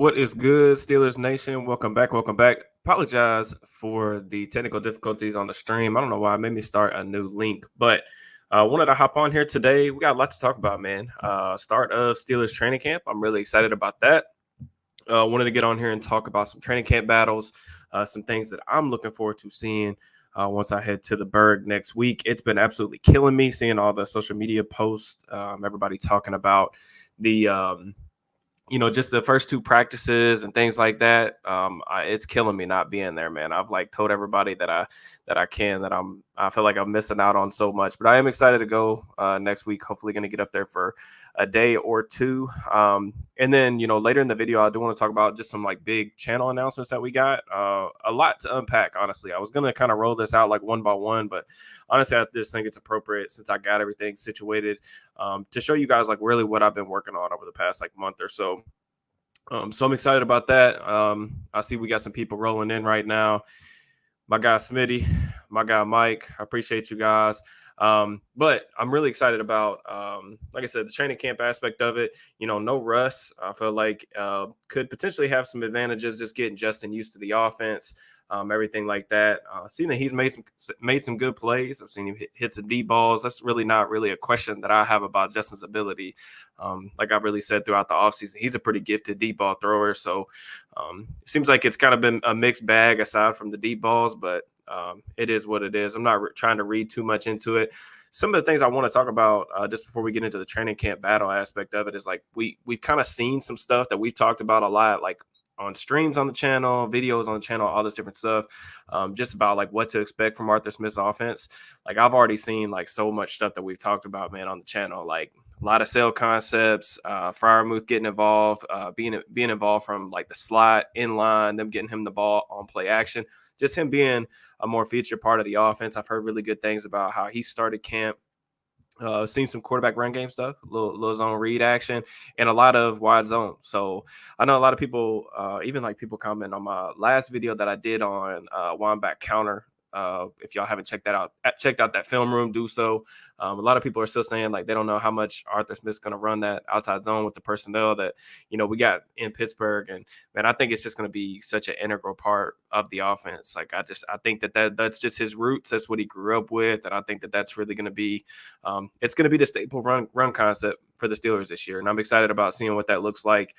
What is good, Steelers Nation? Welcome back. Welcome back. Apologize for the technical difficulties on the stream. I don't know why it made me start a new link, but wanted to hop on here today. We got a lot to talk about, man. Start of Steelers training camp. I'm really excited about that. Wanted to get on here and talk about some training camp battles, some things that I'm looking forward to seeing once I head to the Berg next week. It's been absolutely killing me seeing all the social media posts, everybody talking about the just the first two practices and things like that. It's killing me not being there, man. I've told everybody that I feel like I'm missing out on so much, but I am excited to go next week. Hopefully going to get up there for a day or two. And then, later in the video, I do want to talk about just some big channel announcements that we got. A lot to unpack, honestly. I was going to kind of roll this out one by one, but honestly, I just think it's appropriate since I got everything situated to show you guys really what I've been working on over the past month or so. So I'm excited about that. I see we got some people rolling in right now. My guy Smitty, my guy Mike, I appreciate you guys. But I'm really excited about, like I said, the training camp aspect of it. No Russ. I feel like could potentially have some advantages just getting Justin used to the offense, everything like that. Seeing that he's made some good plays. I've seen him hit some deep balls. That's really not really a question that I have about Justin's ability. Like I've really said throughout the offseason, he's a pretty gifted deep ball thrower. So it seems like it's kind of been a mixed bag aside from the deep balls, but it is what it is. I'm not trying to read too much into it. Some of the things I want to talk about just before we get into the training camp battle aspect of it is we've kind of seen some stuff that we've talked about a lot, on streams on the channel, videos on the channel, all this different stuff, just about what to expect from Arthur Smith's offense. I've already seen so much stuff that we've talked about, man, on the channel, a lot of sell concepts, Freiermuth getting involved, being involved from the slot, in line, them getting him the ball on play action, just him being a more featured part of the offense. I've heard really good things about how he started camp. Seen some quarterback run game stuff, little zone read action, and a lot of wide zone. So I know a lot of people, even people comment on my last video that I did on wind back counter. If y'all haven't checked out that film room, do so. A lot of people are still saying they don't know how much Arthur Smith's going to run that outside zone with the personnel that we got in Pittsburgh, and man, I think it's just going to be such an integral part of the offense. I think that's just his roots. That's what he grew up with, and I think that's really going to be it's going to be the staple run concept for the Steelers this year, and I'm excited about seeing what that looks like.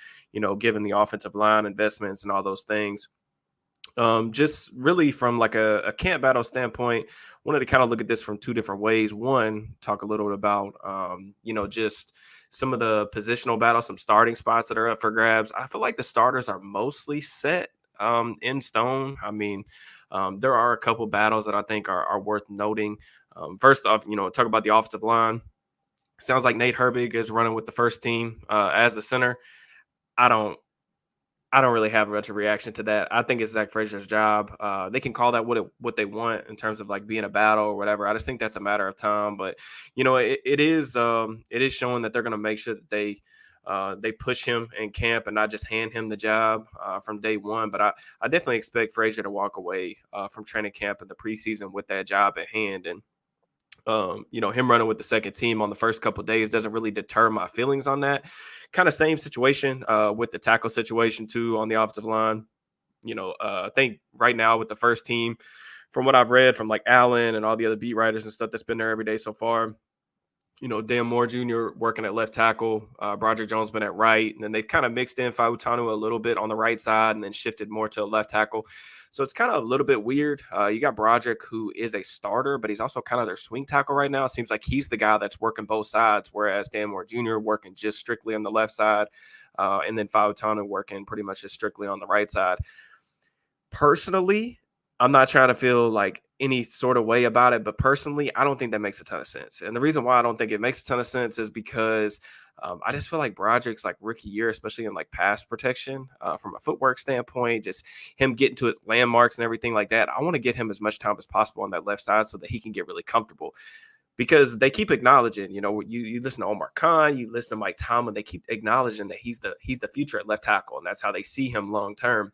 Given the offensive line investments and all those things. Just really from a camp battle standpoint, wanted to kind of look at this from two different ways. One, talk a little bit about, just some of the positional battles, some starting spots that are up for grabs. I feel like the starters are mostly set in stone. I mean, there are a couple battles that I think are worth noting. First off, talk about the offensive line. Sounds like Nate Herbig is running with the first team as a center. I don't really have much of a reaction to that. I think it's Zach Frazier's job. They can call that what they want in terms of being a battle or whatever. I just think that's a matter of time. But it is showing that they're going to make sure that they push him in camp and not just hand him the job from day one. But I definitely expect Frazier to walk away from training camp in the preseason with that job at hand. And him running with the second team on the first couple of days doesn't really deter my feelings on that. Kind of same situation with the tackle situation too on the offensive line. I think right now with the first team, from what I've read from Allen and all the other beat writers and stuff that's been there every day so far, Dan Moore Jr. working at left tackle, Broderick Jones been at right, and then they've kind of mixed in Fautanu a little bit on the right side and then shifted more to a left tackle. So it's kind of a little bit weird. You got Broderick, who is a starter, but he's also kind of their swing tackle right now. It seems like he's the guy that's working both sides, whereas Dan Moore Jr. working just strictly on the left side, and then Fautanu working pretty much just strictly on the right side. Personally, I'm not trying to feel any sort of way about it, but personally, I don't think that makes a ton of sense. And the reason why I don't think it makes a ton of sense is because I just feel like Broderick's rookie year, especially in pass protection from a footwork standpoint, just him getting to his landmarks and everything like that. I want to get him as much time as possible on that left side so that he can get really comfortable. Because they keep acknowledging, you listen to Omar Khan, you listen to Mike Tomlin, they keep acknowledging that he's the future at left tackle, and that's how they see him long term.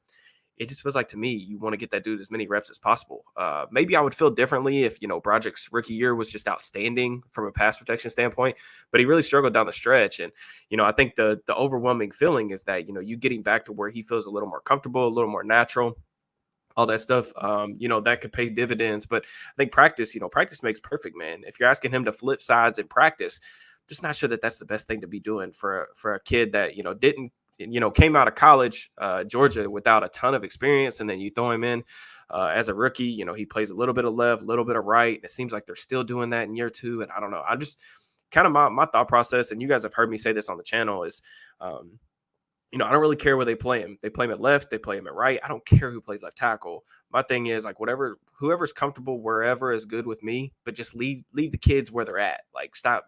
it just feels like to me you want to get that dude as many reps as possible. Maybe I would feel differently if Broderick's rookie year was just outstanding from a pass protection standpoint, but he really struggled down the stretch. And I think the overwhelming feeling is that you getting back to where he feels a little more comfortable, a little more natural, all that stuff, that could pay dividends. But I think practice makes perfect, man. If you're asking him to flip sides in practice, I'm just not sure that that's the best thing to be doing for a kid that, didn't, came out of college, Georgia, without a ton of experience. And then you throw him in as a rookie, he plays a little bit of left, a little bit of right. And it seems like they're still doing that in year two. And I don't know. I just kind of my thought process, and you guys have heard me say this on the channel, is, I don't really care where they play him. They play him at left, they play him at right. I don't care who plays left tackle. My thing is like whoever's comfortable wherever is good with me, but just leave the kids where they're at. Like stop,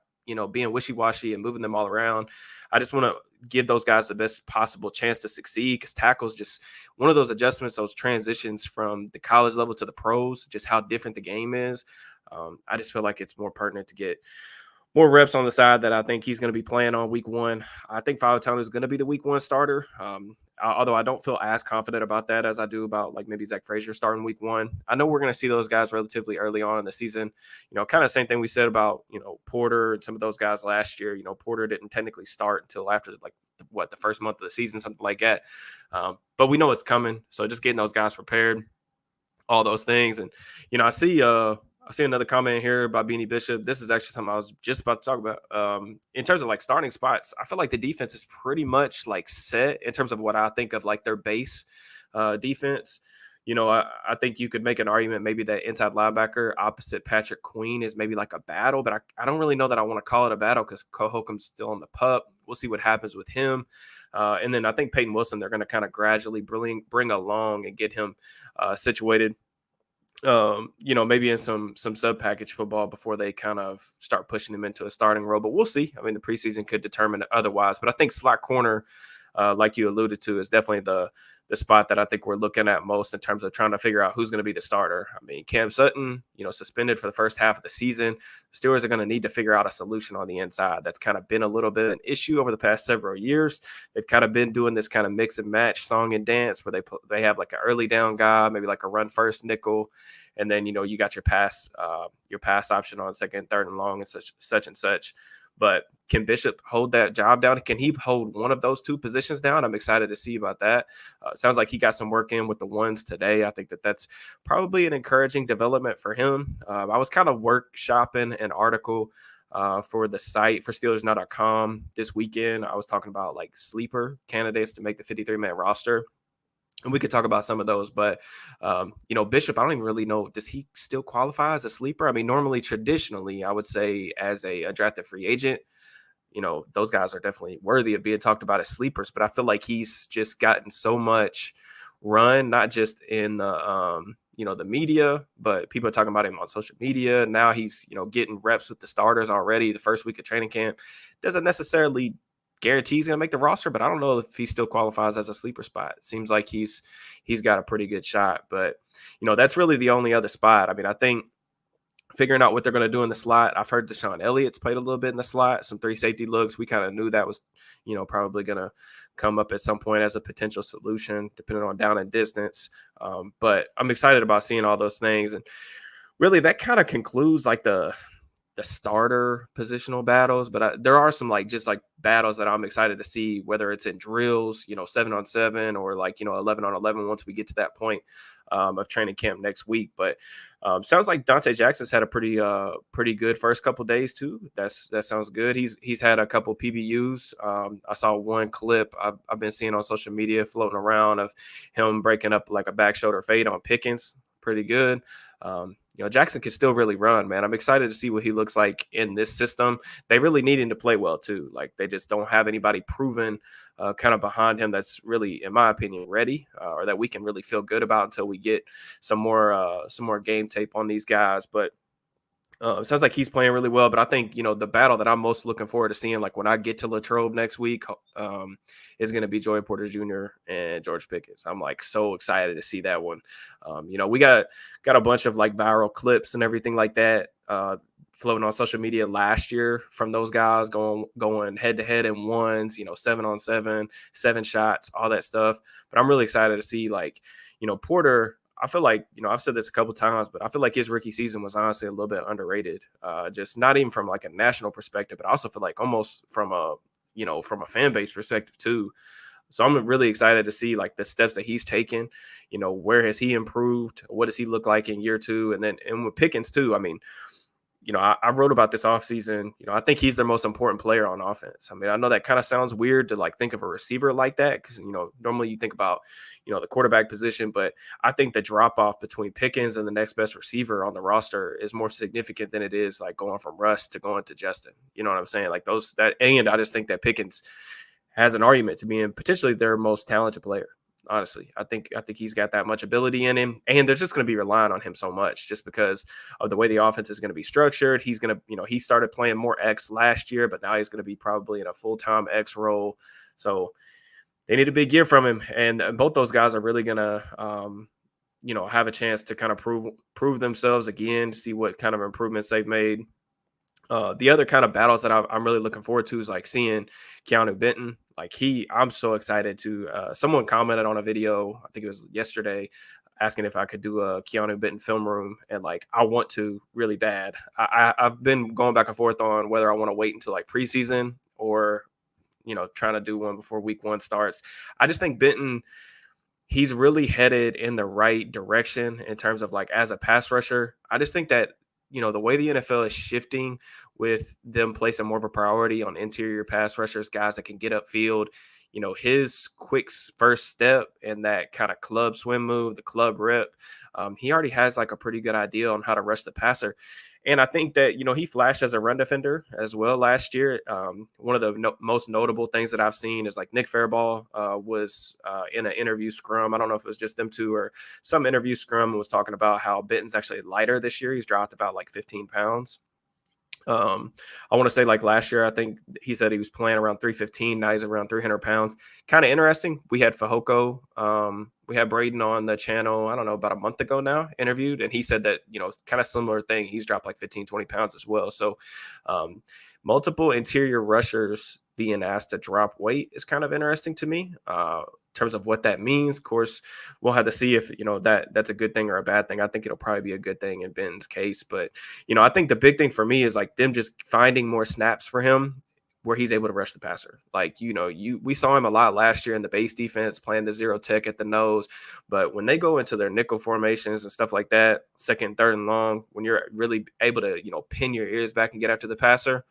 being wishy-washy and moving them all around. I just want to give those guys the best possible chance to succeed, because tackle's just one of those adjustments, those transitions from the college level to the pros, just how different the game is. I just feel like it's more pertinent to get more reps on the side that I think he's going to be playing on week one. I think Fautanu is going to be the week one starter. Although I don't feel as confident about that as I do about like maybe Zach Frazier starting week one. I know we're going to see those guys relatively early on in the season. Kind of same thing we said about, Porter and some of those guys last year. Porter didn't technically start until after the first month of the season, something like that. But we know it's coming. So just getting those guys prepared, all those things. And, I see another comment here by Beanie Bishop. This is actually something I was just about to talk about. In terms of like starting spots, I feel like the defense is pretty much like set in terms of what I think of like their base defense. I think you could make an argument maybe that inside linebacker opposite Patrick Queen is maybe like a battle, but I don't really know that I want to call it a battle because Coholcom's still on the pup. We'll see what happens with him. And then I think Peyton Wilson, they're going to kind of gradually bring along and get him situated. Maybe in some sub package football before they kind of start pushing him into a starting role, but we'll see. I mean, the preseason could determine otherwise, but I think slot corner, like you alluded to, is definitely the spot that I think we're looking at most in terms of trying to figure out who's going to be the starter. I mean, Cam Sutton, suspended for the first half of the season. The Steelers are going to need to figure out a solution on the inside. That's kind of been a little bit of an issue over the past several years. They've kind of been doing this kind of mix and match song and dance where they have like an early down guy, maybe like a run first nickel, and then you got your pass option on second, third, and long, and such and such. But can Bishop hold that job down? Can he hold one of those two positions down? I'm excited to see about that. Sounds like he got some work in with the ones today. I think that's probably an encouraging development for him. I was kind of workshopping an article for the site for SteelersNow.com this weekend. I was talking about like sleeper candidates to make the 53-man roster. And we could talk about some of those, but, Bishop, I don't even really know, does he still qualify as a sleeper? I mean, traditionally, I would say as a undrafted free agent, those guys are definitely worthy of being talked about as sleepers, but I feel like he's just gotten so much run, not just in the media, but people are talking about him on social media. Now he's, getting reps with the starters already the first week of training camp. Doesn't necessarily guarantee he's going to make the roster, but I don't know if he still qualifies as a sleeper spot. It seems like he's got a pretty good shot, but that's really the only other spot. I mean, I think figuring out what they're going to do in the slot. I've heard Deshaun Elliott's played a little bit in the slot, some 3 safety looks. We kind of knew that was, probably going to come up at some point as a potential solution, depending on down and distance. But I'm excited about seeing all those things. And really that kind of concludes like the starter positional battles, but there are some like battles that I'm excited to see, whether it's in drills, 7-on-7 or 11-on-11 once we get to that point of training camp next week. But sounds like Dante Jackson's had a pretty good first couple of days too. That sounds good. He's had a couple PBUs. I saw one clip I've been seeing on social media floating around of him breaking up like a back shoulder fade on Pickens. Pretty good. Jackson can still really run, man. I'm excited to see what he looks like in this system. They really need him to play well too. Like they just don't have anybody proven kind of behind him that's really, in my opinion, ready or that we can really feel good about until we get some more game tape on these guys. But it sounds like he's playing really well, but I think, the battle that I'm most looking forward to seeing, like when I get to Latrobe next week, is going to be Joey Porter Jr. and George Pickens. I'm like so excited to see that one. We got a bunch of like viral clips and everything like that floating on social media last year from those guys going head to head in ones, 7-on-7, 7 shots, all that stuff. But I'm really excited to see, like, Porter. I feel like, I've said this a couple times, but I feel like his rookie season was honestly a little bit underrated. Just not even from like a national perspective, but I also feel like almost from a fan base perspective too. So I'm really excited to see like the steps that he's taken. Where has he improved? What does he look like in year 2? And with Pickens too. I mean, I wrote about this offseason. I think he's the most important player on offense. I mean, I know that kind of sounds weird to like think of a receiver like that because, normally you think about, the quarterback position. But I think the drop off between Pickens and the next best receiver on the roster is more significant than it is like going from Russ to going to Justin. You know what I'm saying? Like and I just think that Pickens has an argument to being potentially their most talented player. Honestly, I think he's got that much ability in him, and they're just going to be relying on him so much just because of the way the offense is going to be structured. He's going to, he started playing more X last year, but now he's going to be probably in a full-time X role. So they need a big year from him, and both those guys are really going to, have a chance to kind of prove themselves again, see what kind of improvements they've made. The other kind of battles that I'm really looking forward to is like seeing Keanu Benton. Like I'm so excited to. Someone commented on a video, I think it was yesterday, asking if I could do a Keanu Benton film room, and like I want to really bad. I've been going back and forth on whether I want to wait until like preseason or trying to do one before week 1 starts. I just think Benton, he's really headed in the right direction in terms of like as a pass rusher. I just think that the way the NFL is shifting with them placing more of a priority on interior pass rushers, guys that can get upfield, his quick first step and that kind of club swim move, the club rip, he already has like a pretty good idea on how to rush the passer. And I think that, he flashed as a run defender as well last year. One of the most notable things that I've seen is like Nick Faribault was in an interview scrum. I don't know if it was just them two or some interview scrum, and was talking about how Benton's actually lighter this year. He's dropped about like 15 pounds. I want to say like last year, I think he said he was playing around 315. Now he's around 300 pounds. Kind of interesting. We had Fahoko. We had Braden on the channel, I don't know, about a month ago now, interviewed. And he said that, kind of similar thing. He's dropped like 15, 20 pounds as well. So multiple interior rushers being asked to drop weight is kind of interesting to me. In terms of what that means, of course, we'll have to see if that's a good thing or a bad thing. I think it'll probably be a good thing in Ben's case, but I think the big thing for me is like them just finding more snaps for him where he's able to rush the passer. Like we saw him a lot last year in the base defense playing the zero tech at the nose, but when they go into their nickel formations and stuff like that, second, third, and long, when you're really able to pin your ears back and get after the passer,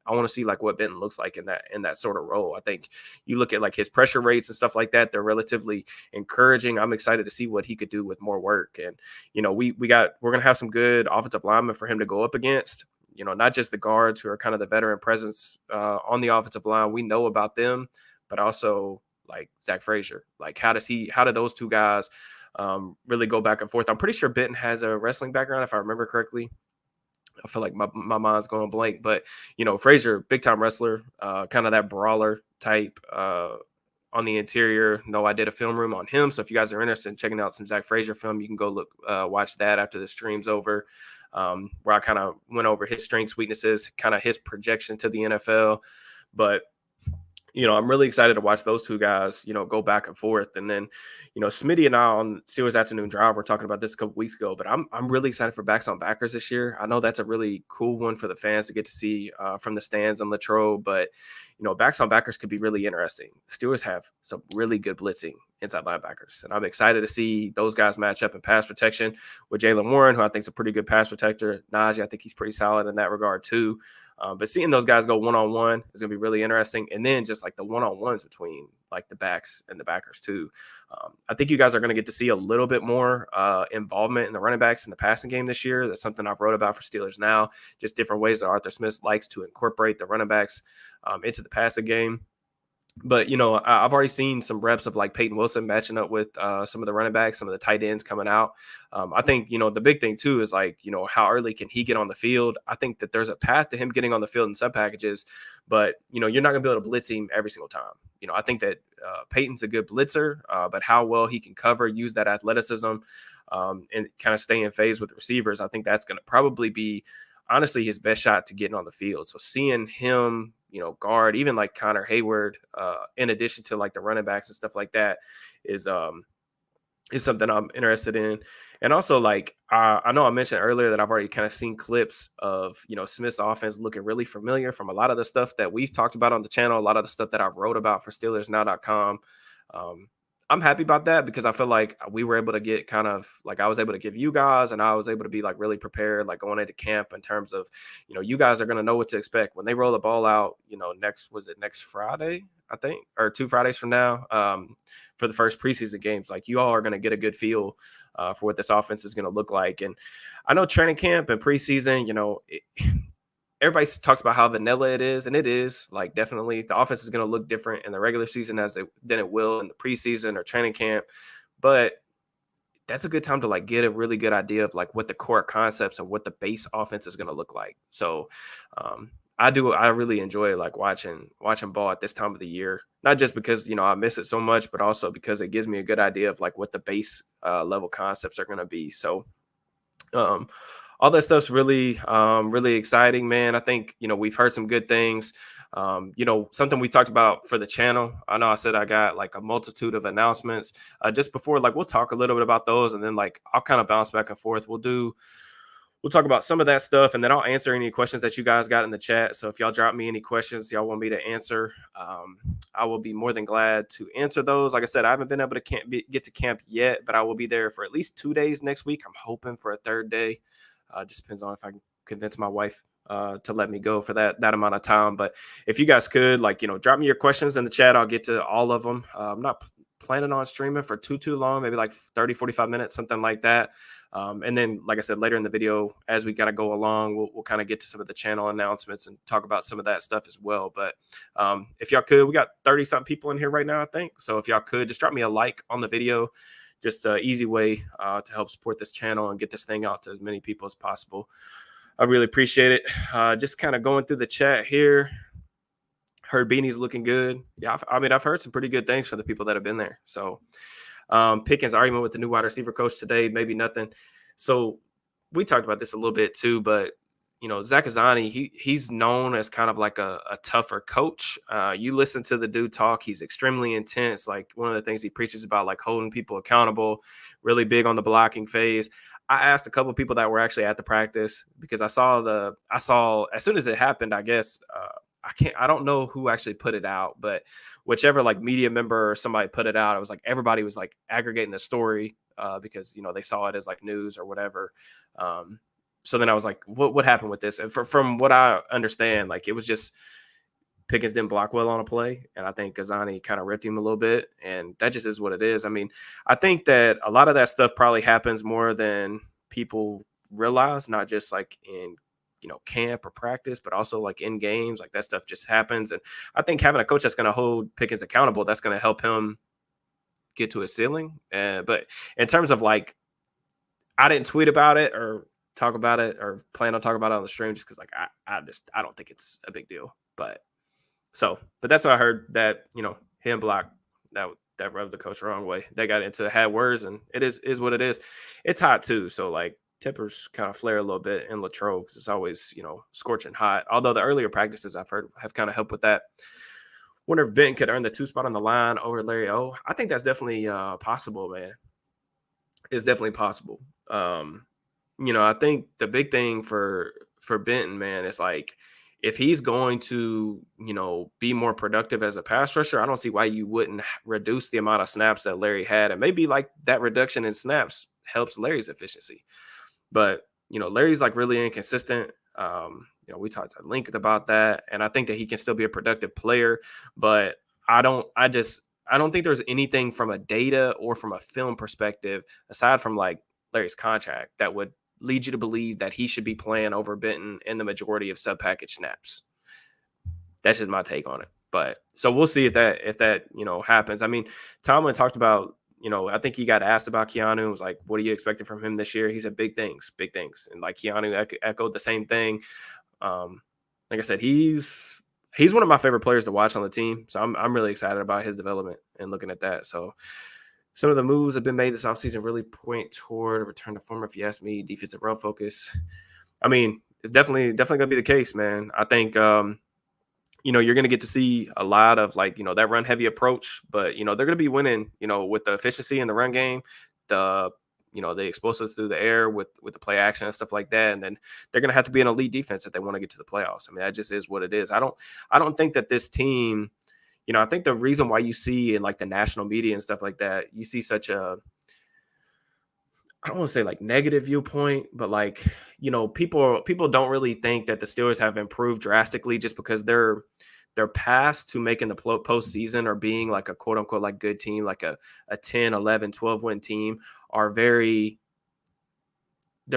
I want to see like what Benton looks like in that sort of role. I think you look at like his pressure rates and stuff like that, they're relatively encouraging. I'm excited to see what he could do with more work. And, we're going to have some good offensive linemen for him to go up against, not just the guards who are kind of the veteran presence on the offensive line. We know about them, but also like Zach Frazier. Like how did those two guys really go back and forth? I'm pretty sure Benton has a wrestling background, if I remember correctly. I feel like my mind's going blank, but Frazier, big time wrestler, kind of that brawler type on the interior. No, I did a film room on him. So if you guys are interested in checking out some Zach Frazier film, you can go watch that after the stream's over, where I kind of went over his strengths, weaknesses, kind of his projection to the NFL. But I'm really excited to watch those two guys, go back and forth. And then, Smitty and I on Steelers Afternoon Drive, we're talking about this a couple weeks ago, but I'm really excited for backs on backers this year. I know that's a really cool one for the fans to get to see from the stands on Latrobe, but, backs on backers could be really interesting. Steelers have some really good blitzing inside linebackers, and I'm excited to see those guys match up in pass protection with Jaylen Warren, who I think is a pretty good pass protector. Najee, I think he's pretty solid in that regard too. But seeing those guys go one-on-one is going to be really interesting. And then just like the one-on-ones between like the backs and the backers too. I think you guys are going to get to see a little bit more involvement in the running backs in the passing game this year. That's something I've wrote about for Steelers Now, just different ways that Arthur Smith likes to incorporate the running backs into the passing game. But, I've already seen some reps of like Peyton Wilson matching up with some of the running backs, some of the tight ends coming out. I think, the big thing too is like, how early can he get on the field? I think that there's a path to him getting on the field in some packages, but, you're not going to be able to blitz him every single time. I think that Peyton's a good blitzer, but how well he can cover, use that athleticism and kind of stay in phase with receivers, I think that's going to probably be honestly his best shot to getting on the field. So seeing him, guard even like Connor Hayward, in addition to like the running backs and stuff like that, is something I'm interested in. And also, like, I know I mentioned earlier that I've already kind of seen clips of, Smith's offense looking really familiar from a lot of the stuff that we've talked about on the channel, a lot of the stuff that I've wrote about for SteelersNow.com. Um, I'm happy about that because I feel like we were able to get kind of like I was able to give you guys and I was able to be like really prepared, like going into camp in terms of, you guys are going to know what to expect when they roll the ball out, next Friday, I think, or 2 Fridays from now. For the first preseason games, like you all are going to get a good feel for what this offense is going to look like. And I know training camp and preseason, everybody talks about how vanilla it is, and it is. Like, definitely the offense is going to look different in the regular season than it will in the preseason or training camp. But that's a good time to like get a really good idea of like what the core concepts and what the base offense is going to look like. So I really enjoy like watching ball at this time of the year, not just because, I miss it so much, but also because it gives me a good idea of like what the base level concepts are going to be. So all that stuff's really, really exciting, man. I think, we've heard some good things. Something we talked about for the channel. I know I said I got like a multitude of announcements just before, like we'll talk a little bit about those and then like I'll kind of bounce back and forth. We'll talk about some of that stuff and then I'll answer any questions that you guys got in the chat. So if y'all drop me any questions y'all want me to answer, I will be more than glad to answer those. Like I said, I haven't been able to get to camp yet, but I will be there for at least 2 days next week. I'm hoping for a third day. Just depends on if I can convince my wife to let me go for that amount of time. But if you guys could, like, drop me your questions in the chat. I'll get to all of them. I'm not planning on streaming for too long, maybe like 30, 45 minutes, something like that. And then, like I said, later in the video, as we kind of go along, we'll kind of get to some of the channel announcements and talk about some of that stuff as well. But if y'all could, we got 30-something people in here right now, I think. So if y'all could, just drop me a like on the video. Just an easy way to help support this channel and get this thing out to as many people as possible. I really appreciate it. Just kind of going through the chat here. Heard Beanie's looking good. Yeah, I've heard some pretty good things from the people that have been there. So Pickens' argument with the new wide receiver coach today, maybe nothing. So we talked about this a little bit too, but Zach Azzanni, he's known as kind of like a tougher coach. You listen to the dude talk, he's extremely intense. Like one of the things he preaches about, like holding people accountable, really big on the blocking phase. I asked a couple of people that were actually at the practice because I saw as soon as it happened, I guess, I don't know who actually put it out, but whichever like media member or somebody put it out, it was like everybody was like aggregating the story because they saw it as like news or whatever. So then I was like, what happened with this? And from what I understand, like it was just Pickens didn't block well on a play, and I think Azzanni kind of ripped him a little bit, and that just is what it is. I mean, I think that a lot of that stuff probably happens more than people realize, not just like in camp or practice, but also like in games. Like that stuff just happens. And I think having a coach that's going to hold Pickens accountable, that's going to help him get to his ceiling. But in terms of like, I didn't tweet about it or talk about it or plan on talking about it on the stream just because like I don't think it's a big deal. But that's what I heard, that him block that rubbed the coach the wrong way. They got into had words, and it is what it is. It's hot too, so like tempers kind of flare a little bit in Latrobe because it's always scorching hot. Although the earlier practices I've heard have kind of helped with that. Wonder if Ben could earn the 2 spot on the line over Larry O. I think that's definitely possible, man. It's definitely possible. I think the big thing for Benton, man, is like if he's going to, be more productive as a pass rusher, I don't see why you wouldn't reduce the amount of snaps that Larry had. And maybe like that reduction in snaps helps Larry's efficiency. But, Larry's like really inconsistent. We talked at length about that. And I think that he can still be a productive player. But I don't think there's anything from a data or from a film perspective, aside from like Larry's contract, that would lead you to believe that he should be playing over Benton in the majority of sub-package snaps. That's just my take on it. But so we'll see if that happens. I mean, Tomlin talked about, I think he got asked about Keanu. It was like, what are you expecting from him this year? He said big things. And like Keanu echoed the same thing. Like I said, he's one of my favorite players to watch on the team. So I'm really excited about his development and looking at that. So some of the moves have been made this offseason really point toward a return to form, if you ask me. Defensive run focus. I mean, It's definitely gonna be the case, man. I think you're gonna get to see a lot of like, that run heavy approach, but they're gonna be winning, with the efficiency in the run game, the the explosives through the air with the play action and stuff like that. And then they're gonna have to be an elite defense if they want to get to the playoffs. I mean, that just is what it is. I don't think that this team, I think the reason why you see in like the national media and stuff like that, you see such a, I don't want to say like negative viewpoint, but like, people don't really think that the Steelers have improved drastically just because their paths to making the postseason or being like a quote unquote like good team, like a 10, 11, 12 win team are they're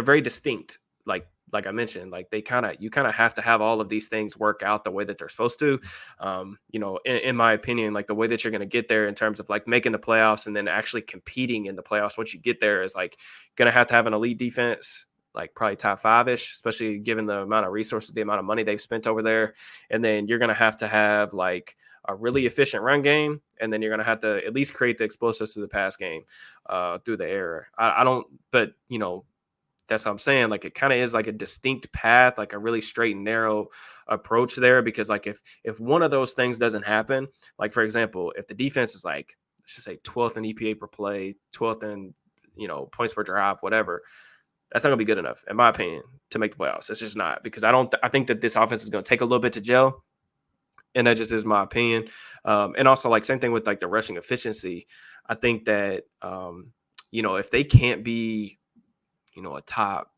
very distinct. Like I mentioned, like you kind of have to have all of these things work out the way that they're supposed to. In my opinion, like the way that you're going to get there in terms of like making the playoffs and then actually competing in the playoffs once you get there is like going to have an elite defense, like probably top five-ish, especially given the amount of resources, the amount of money they've spent over there. And then you're going to have like a really efficient run game. And then you're going to have to at least create the explosives through the pass game, through the air. I don't, but that's what I'm saying. Like it kind of is like a distinct path, like a really straight and narrow approach there. Because like if one of those things doesn't happen, like for example, if the defense is like, let's just say 12th in EPA per play, 12th in points per drive, whatever, that's not gonna be good enough, in my opinion, to make the playoffs. It's just not, because I think that this offense is gonna take a little bit to gel, and that just is my opinion. And also like same thing with like the rushing efficiency. I think that if they can't be a top,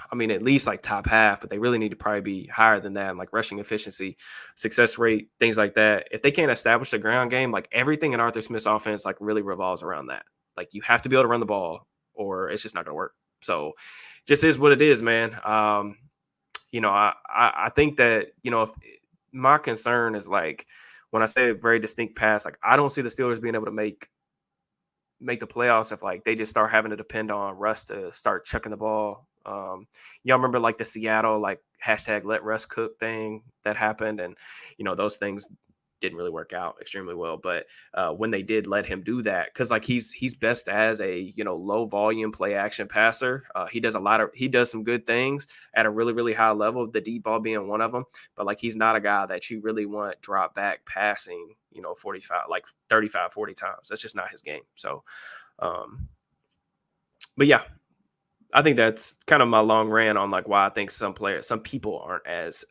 I mean, at least like top half, but they really need to probably be higher than that. Like rushing efficiency, success rate, things like that. If they can't establish the ground game, like everything in Arthur Smith's offense, like really revolves around that. Like you have to be able to run the ball or it's just not going to work. So just is what it is, man. I think that, if my concern is like, when I say a very distinct pass, like I don't see the Steelers being able to make the playoffs if like they just start having to depend on Russ to start chucking the ball. Y'all remember like the Seattle like hashtag let Russ cook thing that happened, and those things didn't really work out extremely well. But when they did let him do that, because like he's best as a low volume play action passer. He does some good things at a really really high level. The deep ball being one of them, but like he's not a guy that you really want drop back passing 45 like 35 40 times. That's just not his game. So but yeah, I think that's kind of my long rant on like why I think some people aren't as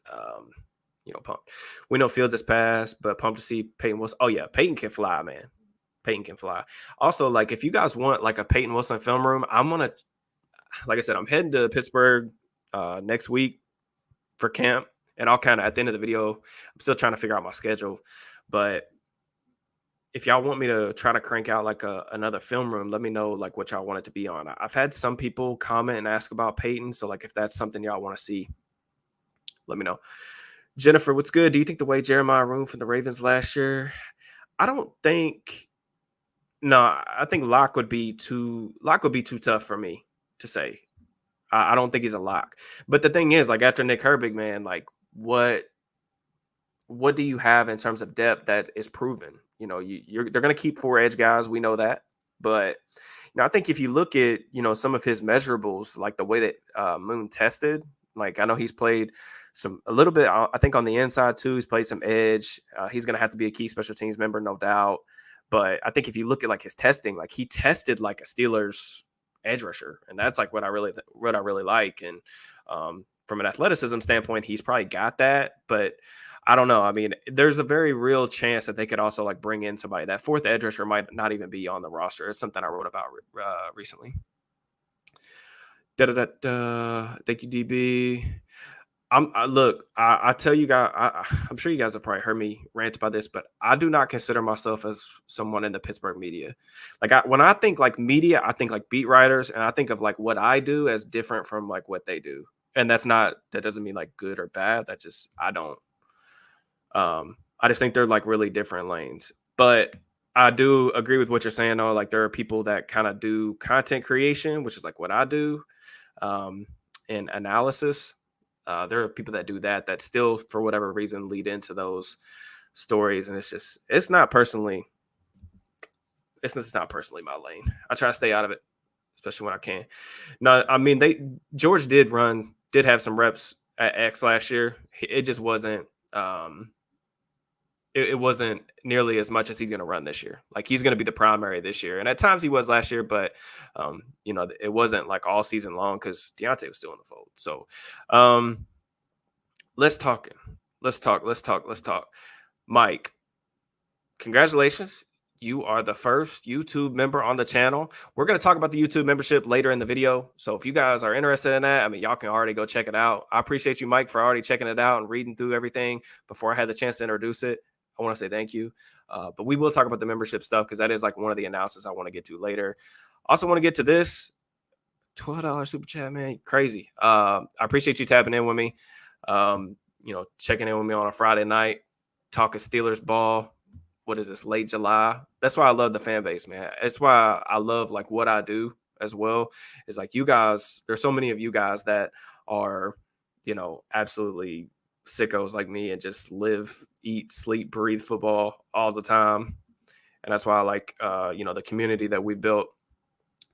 pumped. We know Fields has passed, but pumped to see Peyton Wilson. Oh yeah, Peyton can fly, man. Peyton can fly. Also, like if you guys want like a Peyton Wilson film room, like I said, I'm heading to Pittsburgh next week for camp, and I'll kind of at the end of the video, I'm still trying to figure out my schedule, but if y'all want me to try to crank out like another film room, let me know like what y'all want it to be on. I've had some people comment and ask about Peyton, so like if that's something y'all want to see, let me know. Jennifer, what's good? Do you think the way Jeremiah room from the Ravens last year? I don't think. No, I think lock would be too tough for me to say. I don't think he's a lock. But the thing is, like after Nick Herbig, man, like what do you have in terms of depth that is proven? They're going to keep 4 edge guys. We know that, but I think if you look at some of his measurables, like the way that Moon tested, like I know he's played a little bit, I think on the inside too. He's played some edge. He's going to have to be a key special teams member, no doubt. But I think if you look at like his testing, like he tested like a Steelers edge rusher, and that's like what I really like. And from an athleticism standpoint, he's probably got that, but I don't know. I mean, there's a very real chance that they could also like bring in somebody. That 4th edge rusher might not even be on the roster. It's something I wrote about recently. Thank you, DB. I tell you guys, I'm sure you guys have probably heard me rant about this, but I do not consider myself as someone in the Pittsburgh media. Like when I think like media, I think like beat writers, and I think of like what I do as different from like what they do. And that doesn't mean like good or bad. I just think they're like really different lanes. But I do agree with what you're saying though. Like there are people that kind of do content creation, which is like what I do, and analysis. There are people that do that still, for whatever reason, lead into those stories. And it's not personally my lane. I try to stay out of it, especially when I can. No, I mean, George did have some reps at X last year. It just wasn't. It wasn't nearly as much as he's going to run this year. Like he's going to be the primary this year, and at times he was last year, but it wasn't like all season long because Deontay was still in the fold. So, let's talk. Let's talk. Let's talk. Let's talk. Mike, congratulations. You are the first YouTube member on the channel. We're going to talk about the YouTube membership later in the video. So if you guys are interested in that, I mean, y'all can already go check it out. I appreciate you, Mike, for already checking it out and reading through everything before I had the chance to introduce it. I want to say thank you. But we will talk about the membership stuff because that is like one of the announcements I want to get to later. Also want to get to this $12 super chat, man. Crazy. I appreciate you tapping in with me. Checking in with me on a Friday night, talking Steelers ball. What is this, late July? That's why I love the fan base, man. It's why I love like what I do as well. Is like you guys, there's so many of you guys that are, absolutely sickos like me and just live, eat, sleep, breathe football all the time. And that's why I like, the community that we built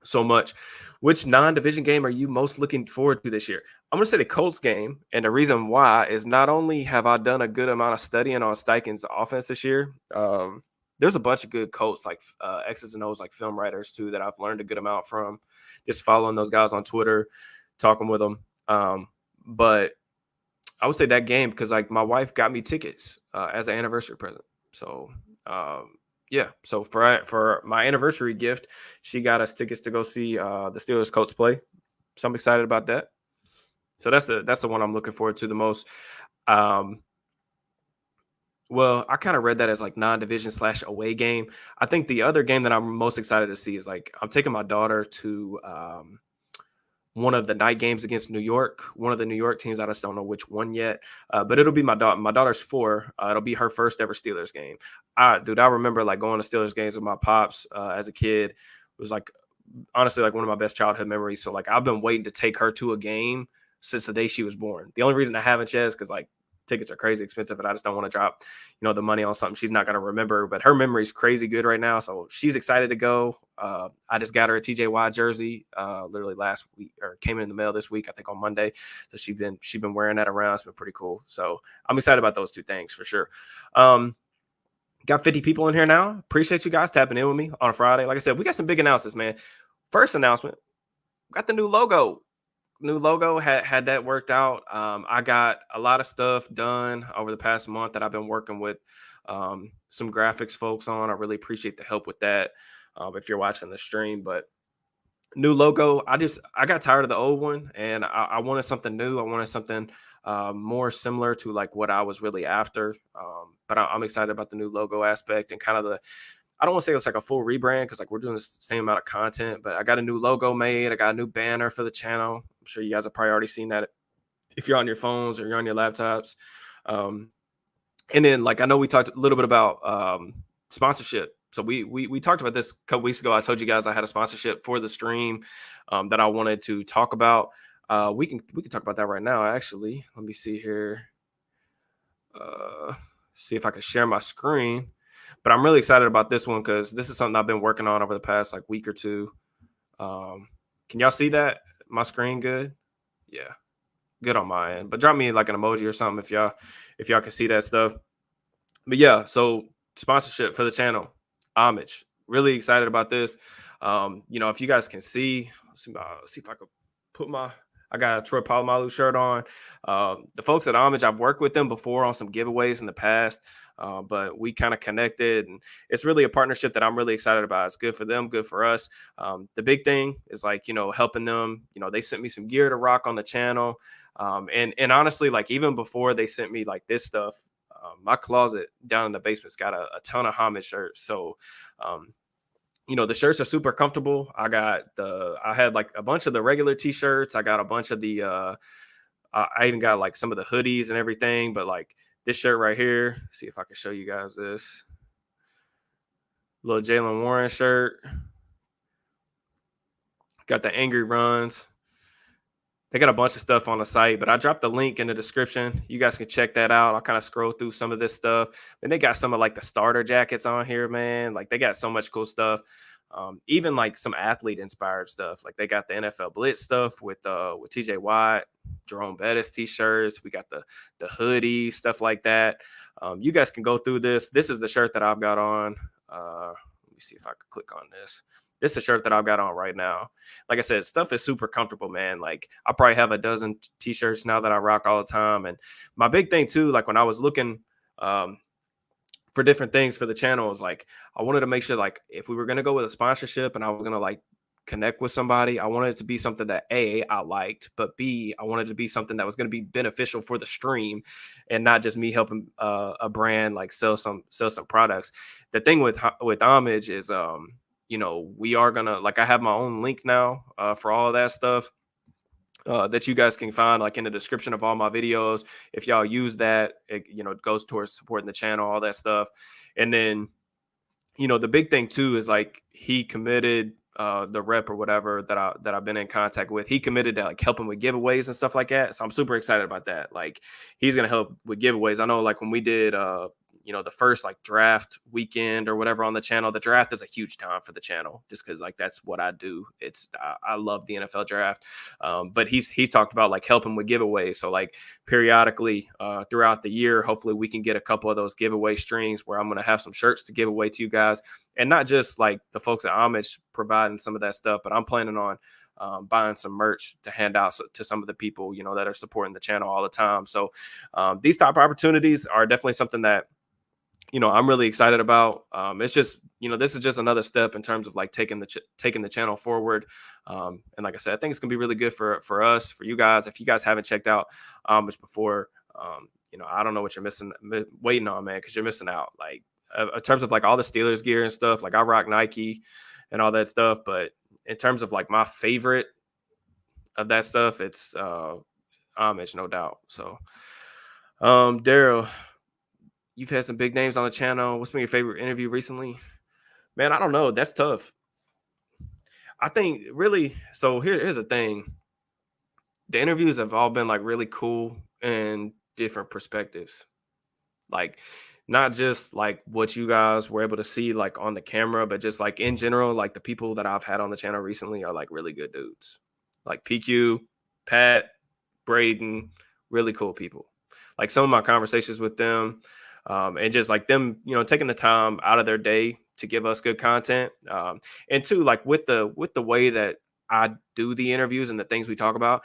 so much. Which non-division game are you most looking forward to this year? I'm going to say the Colts game. And the reason why is not only have I done a good amount of studying on Steichen's offense this year, there's a bunch of good Colts, like X's and O's, like film writers too, that I've learned a good amount from just following those guys on Twitter, talking with them. But I would say that game because like my wife got me tickets as an anniversary present. So, yeah, so for my anniversary gift, she got us tickets to go see the Steelers Colts play. So I'm excited about that. So that's the one I'm looking forward to the most. Well, I kind of read that as like non-division / away game. I think the other game that I'm most excited to see is like I'm taking my daughter to one of the night games against New York, one of the New York teams. I just don't know which one yet, but it'll be my daughter. My daughter's 4. It'll be her first ever Steelers game. I remember like going to Steelers games with my pops as a kid. It was like, honestly, like one of my best childhood memories. So like I've been waiting to take her to a game since the day she was born. The only reason I haven't yet is because like tickets are crazy expensive and I just don't want to drop, the money on something she's not going to remember, but her memory is crazy good right now. So she's excited to go. I just got her a TJ Watt jersey, literally last week, or came in the mail this week, I think on Monday. So she's been wearing that around. It's been pretty cool. So I'm excited about those two things for sure. Got 50 people in here now. Appreciate you guys tapping in with me on a Friday. Like I said, we got some big announcements, man. First announcement, got the new logo. Had that worked out. I got a lot of stuff done over the past month that I've been working with some graphics folks on. I really appreciate the help with that if you're watching the stream. But new logo, I got tired of the old one and I wanted something new. I wanted something more similar to like what I was really after. But I'm excited about the new logo aspect and kind of I don't want to say it's like a full rebrand because like we're doing the same amount of content, but I got a new logo made. I got a new banner for the channel. I'm sure you guys have probably already seen that if you're on your phones or you're on your laptops. And then like I know we talked a little bit about sponsorship. So we talked about this a couple weeks ago. I told you guys I had a sponsorship for the stream that I wanted to talk about. We can talk about that right now. Actually, let me see here. See if I can share my screen. But I'm really excited about this one because this is something I've been working on over the past like week or two. Can y'all see that? My screen good? Yeah, good on my end. But drop me like an emoji or something if y'all can see that stuff. But yeah, so sponsorship for the channel, Homage. Really excited about this. If you guys can see, see if I could put I got a Troy Polamalu shirt on. The folks at Homage, I've worked with them before on some giveaways in the past, but we kind of connected, and it's really a partnership that I'm really excited about. It's good for them, good for us. The big thing is like, helping them. They sent me some gear to rock on the channel. And honestly, like even before they sent me like this stuff, my closet down in the basement's got a ton of Homage shirts. So, the shirts are super comfortable. I had like a bunch of the regular t-shirts. I got a bunch of the, I even got like some of the hoodies and everything, but like this shirt right here, see if I can show you guys this little Jalen Warren shirt. Got the Angry Runs. They got a bunch of stuff on the site, but I dropped the link in the description. You guys can check that out. I'll kind of scroll through some of this stuff. And they got some of like the starter jackets on here, man. Like they got so much cool stuff. Even like some athlete inspired stuff. Like they got the NFL Blitz stuff with TJ Watt. Jerome Bettis t-shirts. We got the hoodie, stuff like that. You guys can go through this. This is the shirt that I've got on. Let me see if I can click on this. This is a shirt that I've got on right now. Like I said, stuff is super comfortable, man. Like I probably have a dozen t-shirts now that I rock all the time. And my big thing too, like when I was looking for different things for the channel, is like I wanted to make sure like if we were gonna go with a sponsorship and I was gonna like connect with somebody, I wanted it to be something that A, I liked, but B, I wanted it to be something that was going to be beneficial for the stream and not just me helping a brand like sell some products. The thing with Homage is we are gonna, like, I have my own link now for all of that stuff that you guys can find like in the description of all my videos. If y'all use that, it goes towards supporting the channel, all that stuff. And then the big thing too is like he committed, the rep or whatever that I've been in contact with, he committed to like helping with giveaways and stuff like that. So I'm super excited about that. Like he's gonna help with giveaways. I know like when we did the first like draft weekend or whatever on the channel, the draft is a huge time for the channel just because like that's what I do. I love the NFL draft. But he's talked about like helping with giveaways. So like periodically throughout the year, hopefully we can get a couple of those giveaway streams where I'm going to have some shirts to give away to you guys. And not just like the folks at Homage providing some of that stuff, but I'm planning on buying some merch to hand out to some of the people, that are supporting the channel all the time. So these type of opportunities are definitely something that, I'm really excited about. It's just, this is just another step in terms of like taking the channel forward. And like I said, I think it's gonna be really good for us, for you guys. If you guys haven't checked out Homage before, I don't know what you're waiting on, man, because you're missing out. Like in terms of like all the Steelers gear and stuff, like I rock Nike and all that stuff. But in terms of like my favorite of that stuff, it's Homage, no doubt. So Daryl, you've had some big names on the channel. What's been your favorite interview recently? Man, I don't know. That's tough. I think really, so here's the thing. The interviews have all been like really cool and different perspectives. Like not just like what you guys were able to see like on the camera, but just like in general, like the people that I've had on the channel recently are like really good dudes. Like PQ, Pat, Braden, really cool people. Like some of my conversations with them, and just like them, taking the time out of their day to give us good content. And two, like with the way that I do the interviews and the things we talk about,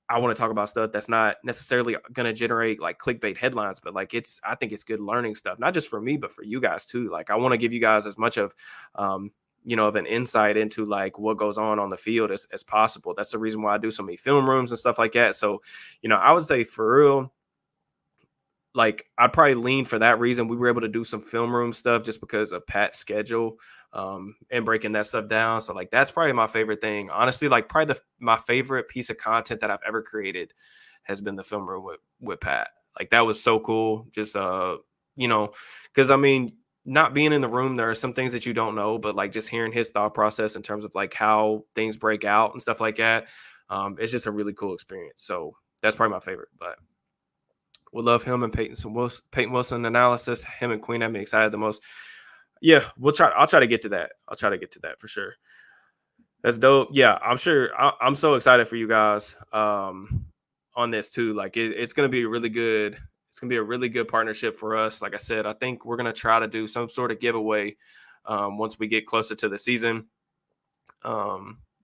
I want to talk about stuff that's not necessarily going to generate like clickbait headlines, but like I think it's good learning stuff, not just for me, but for you guys too. Like I want to give you guys as much of, of an insight into like what goes on the field as possible. That's the reason why I do so many film rooms and stuff like that. So, I would say for real, like I'd probably lean for that reason. We were able to do some film room stuff just because of Pat's schedule and breaking that stuff down. So like that's probably my favorite thing. Honestly, like probably my favorite piece of content that I've ever created has been the film room with Pat. Like that was so cool. Just because I mean, not being in the room, there are some things that you don't know, but like just hearing his thought process in terms of like how things break out and stuff like that. It's just a really cool experience. So that's probably my favorite, but we'll love him and Peyton Wilson analysis. Him and Queen have me excited the most. Yeah, I'll try to get to that. I'll try to get to that for sure. That's dope. Yeah, I'm sure. I'm so excited for you guys on this too. Like it's gonna be really good. It's gonna be a really good partnership for us. Like I said, I think we're gonna try to do some sort of giveaway once we get closer to the season.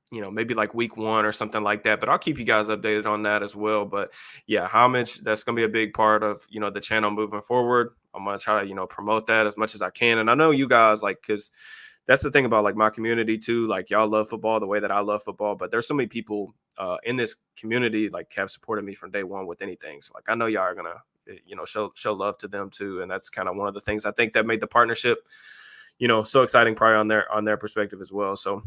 Maybe like week 1 or something like that, but I'll keep you guys updated on that as well. But yeah, Homage, that's going to be a big part of, the channel moving forward. I'm going to try to, promote that as much as I can. And I know you guys like, cause that's the thing about like my community too. Like y'all love football the way that I love football, but there's so many people in this community, like have supported me from day one with anything. So like, I know y'all are going to, show love to them too. And that's kind of one of the things I think that made the partnership, so exciting probably on their perspective as well. So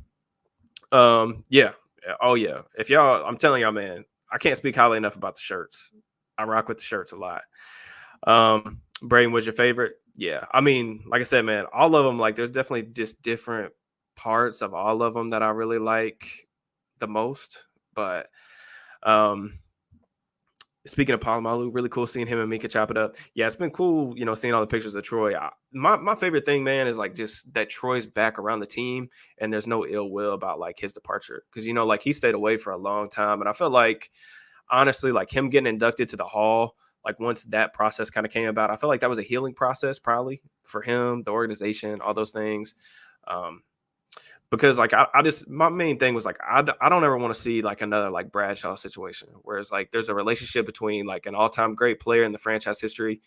yeah. Oh yeah. If y'all, I'm telling y'all, man, I can't speak highly enough about the shirts. I rock with the shirts a lot. Braden, was your favorite? Yeah. I mean, like I said, man, all of them, like there's definitely just different parts of all of them that I really like the most. But speaking of Polamalu, really cool seeing him and Mika chop it up. Yeah, it's been cool, seeing all the pictures of Troy. My favorite thing, man, is like just that Troy's back around the team and there's no ill will about like his departure. Because, like he stayed away for a long time. And I felt like, honestly, like him getting inducted to the Hall, like once that process kind of came about, I feel like that was a healing process probably for him, the organization, all those things. Um, because like I just my main thing was like I don't ever want to see like another like Bradshaw situation, whereas like there's a relationship between like an all-time great player in the franchise history,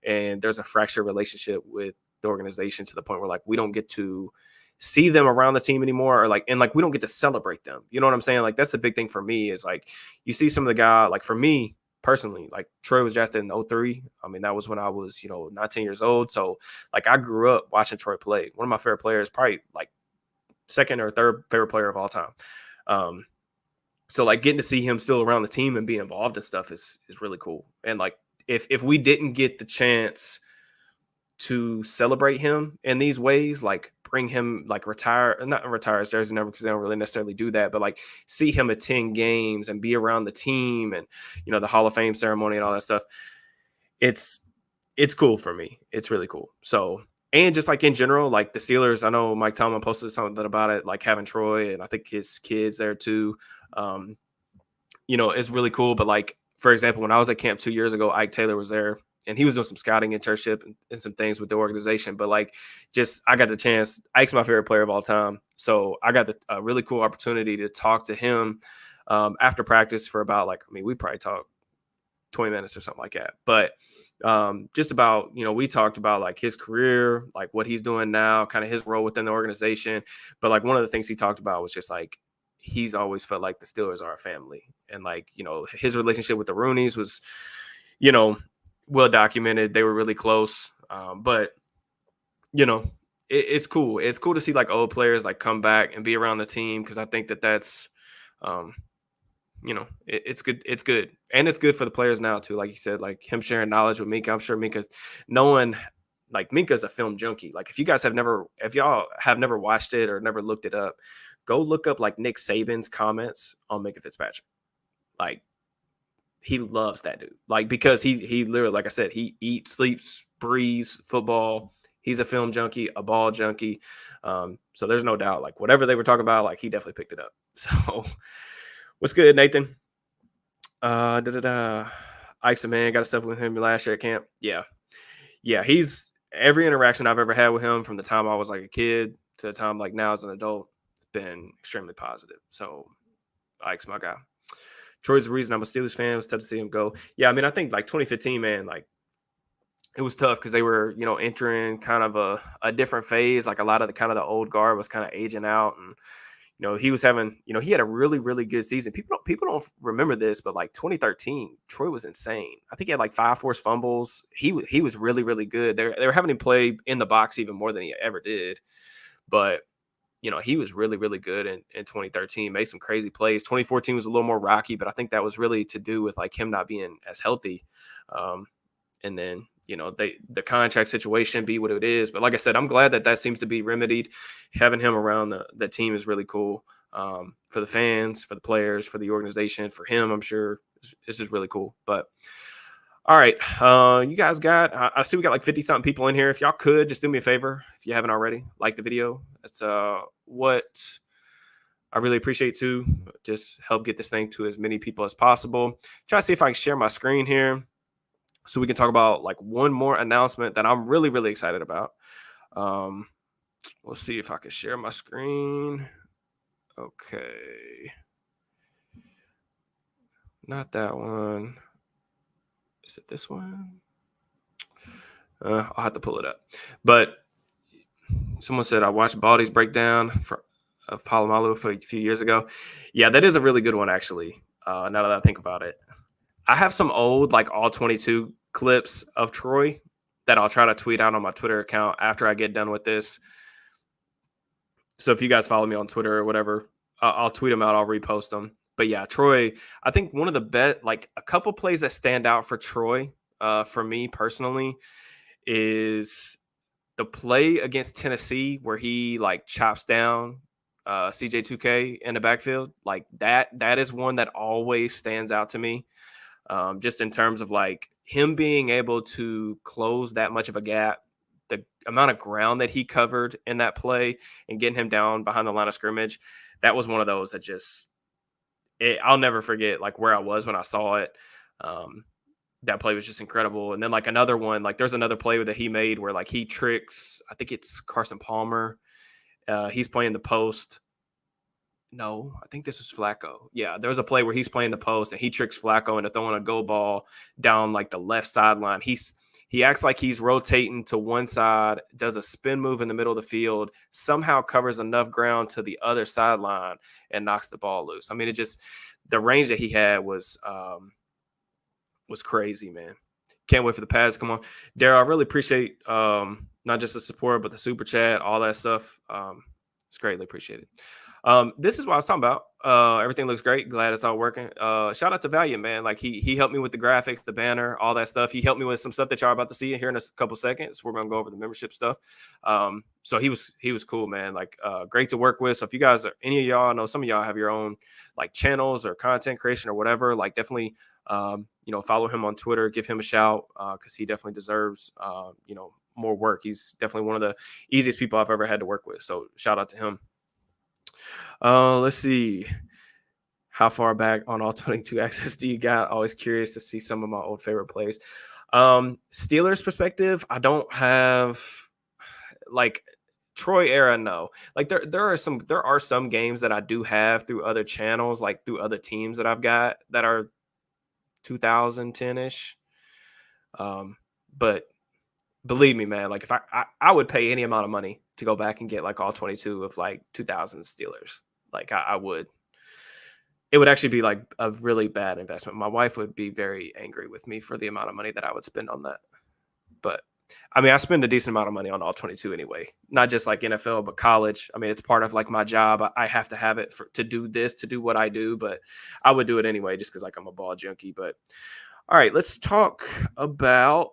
and there's a fractured relationship with the organization to the point where like we don't get to see them around the team anymore, or like and like we don't get to celebrate them. You know what I'm saying? Like that's the big thing for me is like you see some of the guy like for me personally, like Troy was drafted in '03. I mean, that was when I was, 19 years old. So like I grew up watching Troy play. One of my favorite players, probably like second or third favorite player of all time. Um, so like getting to see him still around the team and be involved in stuff is really cool. And like if we didn't get the chance to celebrate him in these ways, like bring him like not retire his jersey number because they don't really necessarily do that, but like see him attend games and be around the team and the Hall of Fame ceremony and all that stuff. It's cool for me. It's really cool. So and just like in general, like the Steelers, I know Mike Tomlin posted something about it, like having Troy and I think his kids there too. It's really cool. But like, for example, when I was at camp 2 years ago, Ike Taylor was there and he was doing some scouting internship and some things with the organization. But like, just I got the chance. Ike's my favorite player of all time. So I got a really cool opportunity to talk to him after practice for about we probably talked 20 minutes or something like that. But just about, we talked about like his career, like what he's doing now, kind of his role within the organization. But like one of the things he talked about was just like, he's always felt like the Steelers are a family. And like, his relationship with the Rooneys was, well documented. They were really close. But, it's cool. It's cool to see like old players like come back and be around the team. Cause I think that's, it's good. It's good. And it's good for the players now too. Like you said, like him sharing knowledge with Minka. I'm sure Minka, Minka's a film junkie. Like if y'all have never watched it or never looked it up, go look up like Nick Saban's comments on Minka Fitzpatrick. Like he loves that dude. Like because he literally, like I said, he eats, sleeps, breathes football. He's a film junkie, a ball junkie. So there's no doubt, like whatever they were talking about, like he definitely picked it up. So what's good, Nathan? Ike's a man, got to stuff with him last year at camp. Yeah. He's every interaction I've ever had with him from the time I was like a kid to the time like now as an adult, it's been extremely positive. So Ike's my guy. Troy's the reason I'm a Steelers fan. It was tough to see him go. Yeah, I mean, I think like 2015, man, like it was tough because they were, entering kind of a different phase. Like a lot of the old guard was kind of aging out, and he was having, he had a really, really good season. People don't remember this, but like 2013, Troy was insane. I think he had like 5 forced fumbles. He was really, really good. They were having him play in the box even more than he ever did. But he was really, really good in 2013, made some crazy plays. 2014 was a little more rocky, but I think that was really to do with like him not being as healthy. And then, the contract situation be what it is. But like I said, I'm glad that seems to be remedied. Having him around the team is really cool for the fans, for the players, for the organization, for him. I'm sure it's just really cool. But all right, you guys I see we got like 50 something people in here. If y'all could just do me a favor, if you haven't already, like the video. That's what I really appreciate too. Just help get this thing to as many people as possible. Try to see if I can share my screen here so we can talk about like one more announcement that I'm really, really excited about. We'll see if I can share my screen. Okay. Not that one. Is it this one? I'll have to pull it up. But someone said I watched Baldy's breakdown of Polamalu a few years ago. Yeah, that is a really good one, actually. Now that I think about it. I have some old, like all 22 clips of Troy that I'll try to tweet out on my Twitter account after I get done with this. So if you guys follow me on Twitter or whatever, I'll tweet them out. I'll repost them. But yeah, Troy, I think one of the best, like a couple plays that stand out for Troy, for me personally, is the play against Tennessee where he like chops down CJ2K in the backfield. Like that is one that always stands out to me. Just in terms of like him being able to close that much of a gap, the amount of ground that he covered in that play and getting him down behind the line of scrimmage, that was one of those that just, I'll never forget like where I was when I saw it. Um, that play was just incredible. And then like another one, like there's another play that he made where like he tricks, I think it's Carson Palmer. He's playing the post. No, I think this is Flacco. Yeah, there's a play where he's playing the post and he tricks Flacco into throwing a go ball down like the left sideline. He acts like he's rotating to one side, does a spin move in the middle of the field, somehow covers enough ground to the other sideline and knocks the ball loose. I mean, it just the range that he had was crazy, man. Can't wait for the pass. Come on, Daryl. I really appreciate not just the support, but the super chat, all that stuff. It's greatly appreciated. This is what I was talking about. Everything looks great. Glad it's all working. Shout out to Valiant, man. Like he helped me with the graphics, the banner, all that stuff. He helped me with some stuff that y'all are about to see here in a couple seconds. We're gonna go over the membership stuff. So he was cool, man. Like great to work with. So if you guys are any of y'all, I know some of y'all have your own like channels or content creation or whatever, like definitely follow him on Twitter, give him a shout because he definitely deserves more work. He's definitely one of the easiest people I've ever had to work with. So shout out to him. Let's see. How far back on all 22 access do you got? Always curious to see some of my old favorite plays. Steelers perspective, I don't have like Troy era. No, like there are some games that I do have through other channels, like through other teams that I've got that are 2010-ish. But believe me, man, like if I would pay any amount of money to go back and get like all 22 of like 2000 Steelers. Like I would. It would actually be like a really bad investment. My wife would be very angry with me for the amount of money that I would spend on that. But I mean, I spend a decent amount of money on all 22 anyway, not just like NFL, but college. I mean, it's part of like my job. I have to have it to do what I do, but I would do it anyway, just cause like I'm a ball junkie. But all right, let's talk about,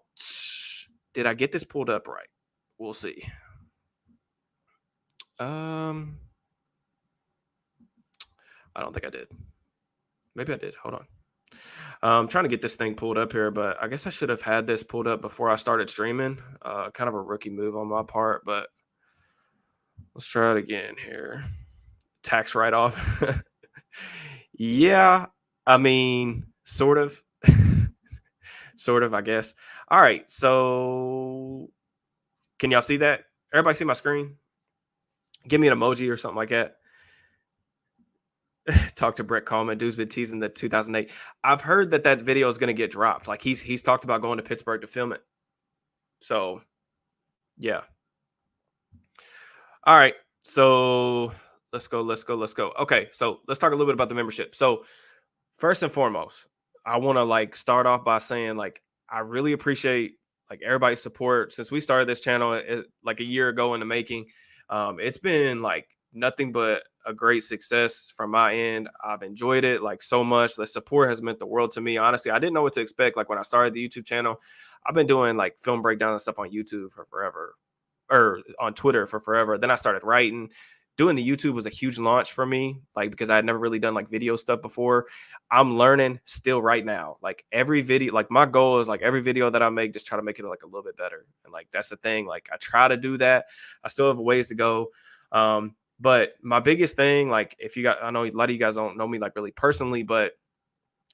did I get this pulled up right? We'll see. I don't think I did. Maybe I did. Hold on. I'm trying to get this thing pulled up here, but I guess I should have had this pulled up before I started streaming. Kind of a rookie move on my part, but let's try it again here. Tax write-off. Yeah, I mean, sort of. Sort of, I guess. All right, so can y'all see that? Everybody see my screen? Give me an emoji or something like that. Talk to Brett Coleman. Dude's been teasing the 2008. I've heard that video is going to get dropped. Like he's talked about going to Pittsburgh to film it. So, yeah. All right. So let's go. Okay. So let's talk a little bit about the membership. So first and foremost, I want to like start off by saying like I really appreciate like everybody's support since we started this channel like a year ago in the making. It's been like nothing but a great success from my end. I've enjoyed it like so much. The support has meant the world to me. Honestly, I didn't know what to expect. Like when I started the YouTube channel, I've been doing like film breakdown and stuff on YouTube for forever, or on Twitter for forever. Then I started writing. Doing the YouTube was a huge launch for me, like because I had never really done like video stuff before. I'm learning still right now. Like every video, like my goal is like every video that I make, just try to make it like a little bit better. And like that's the thing. Like I try to do that. I still have ways to go. But my biggest thing, like if you got, I know a lot of you guys don't know me like really personally, but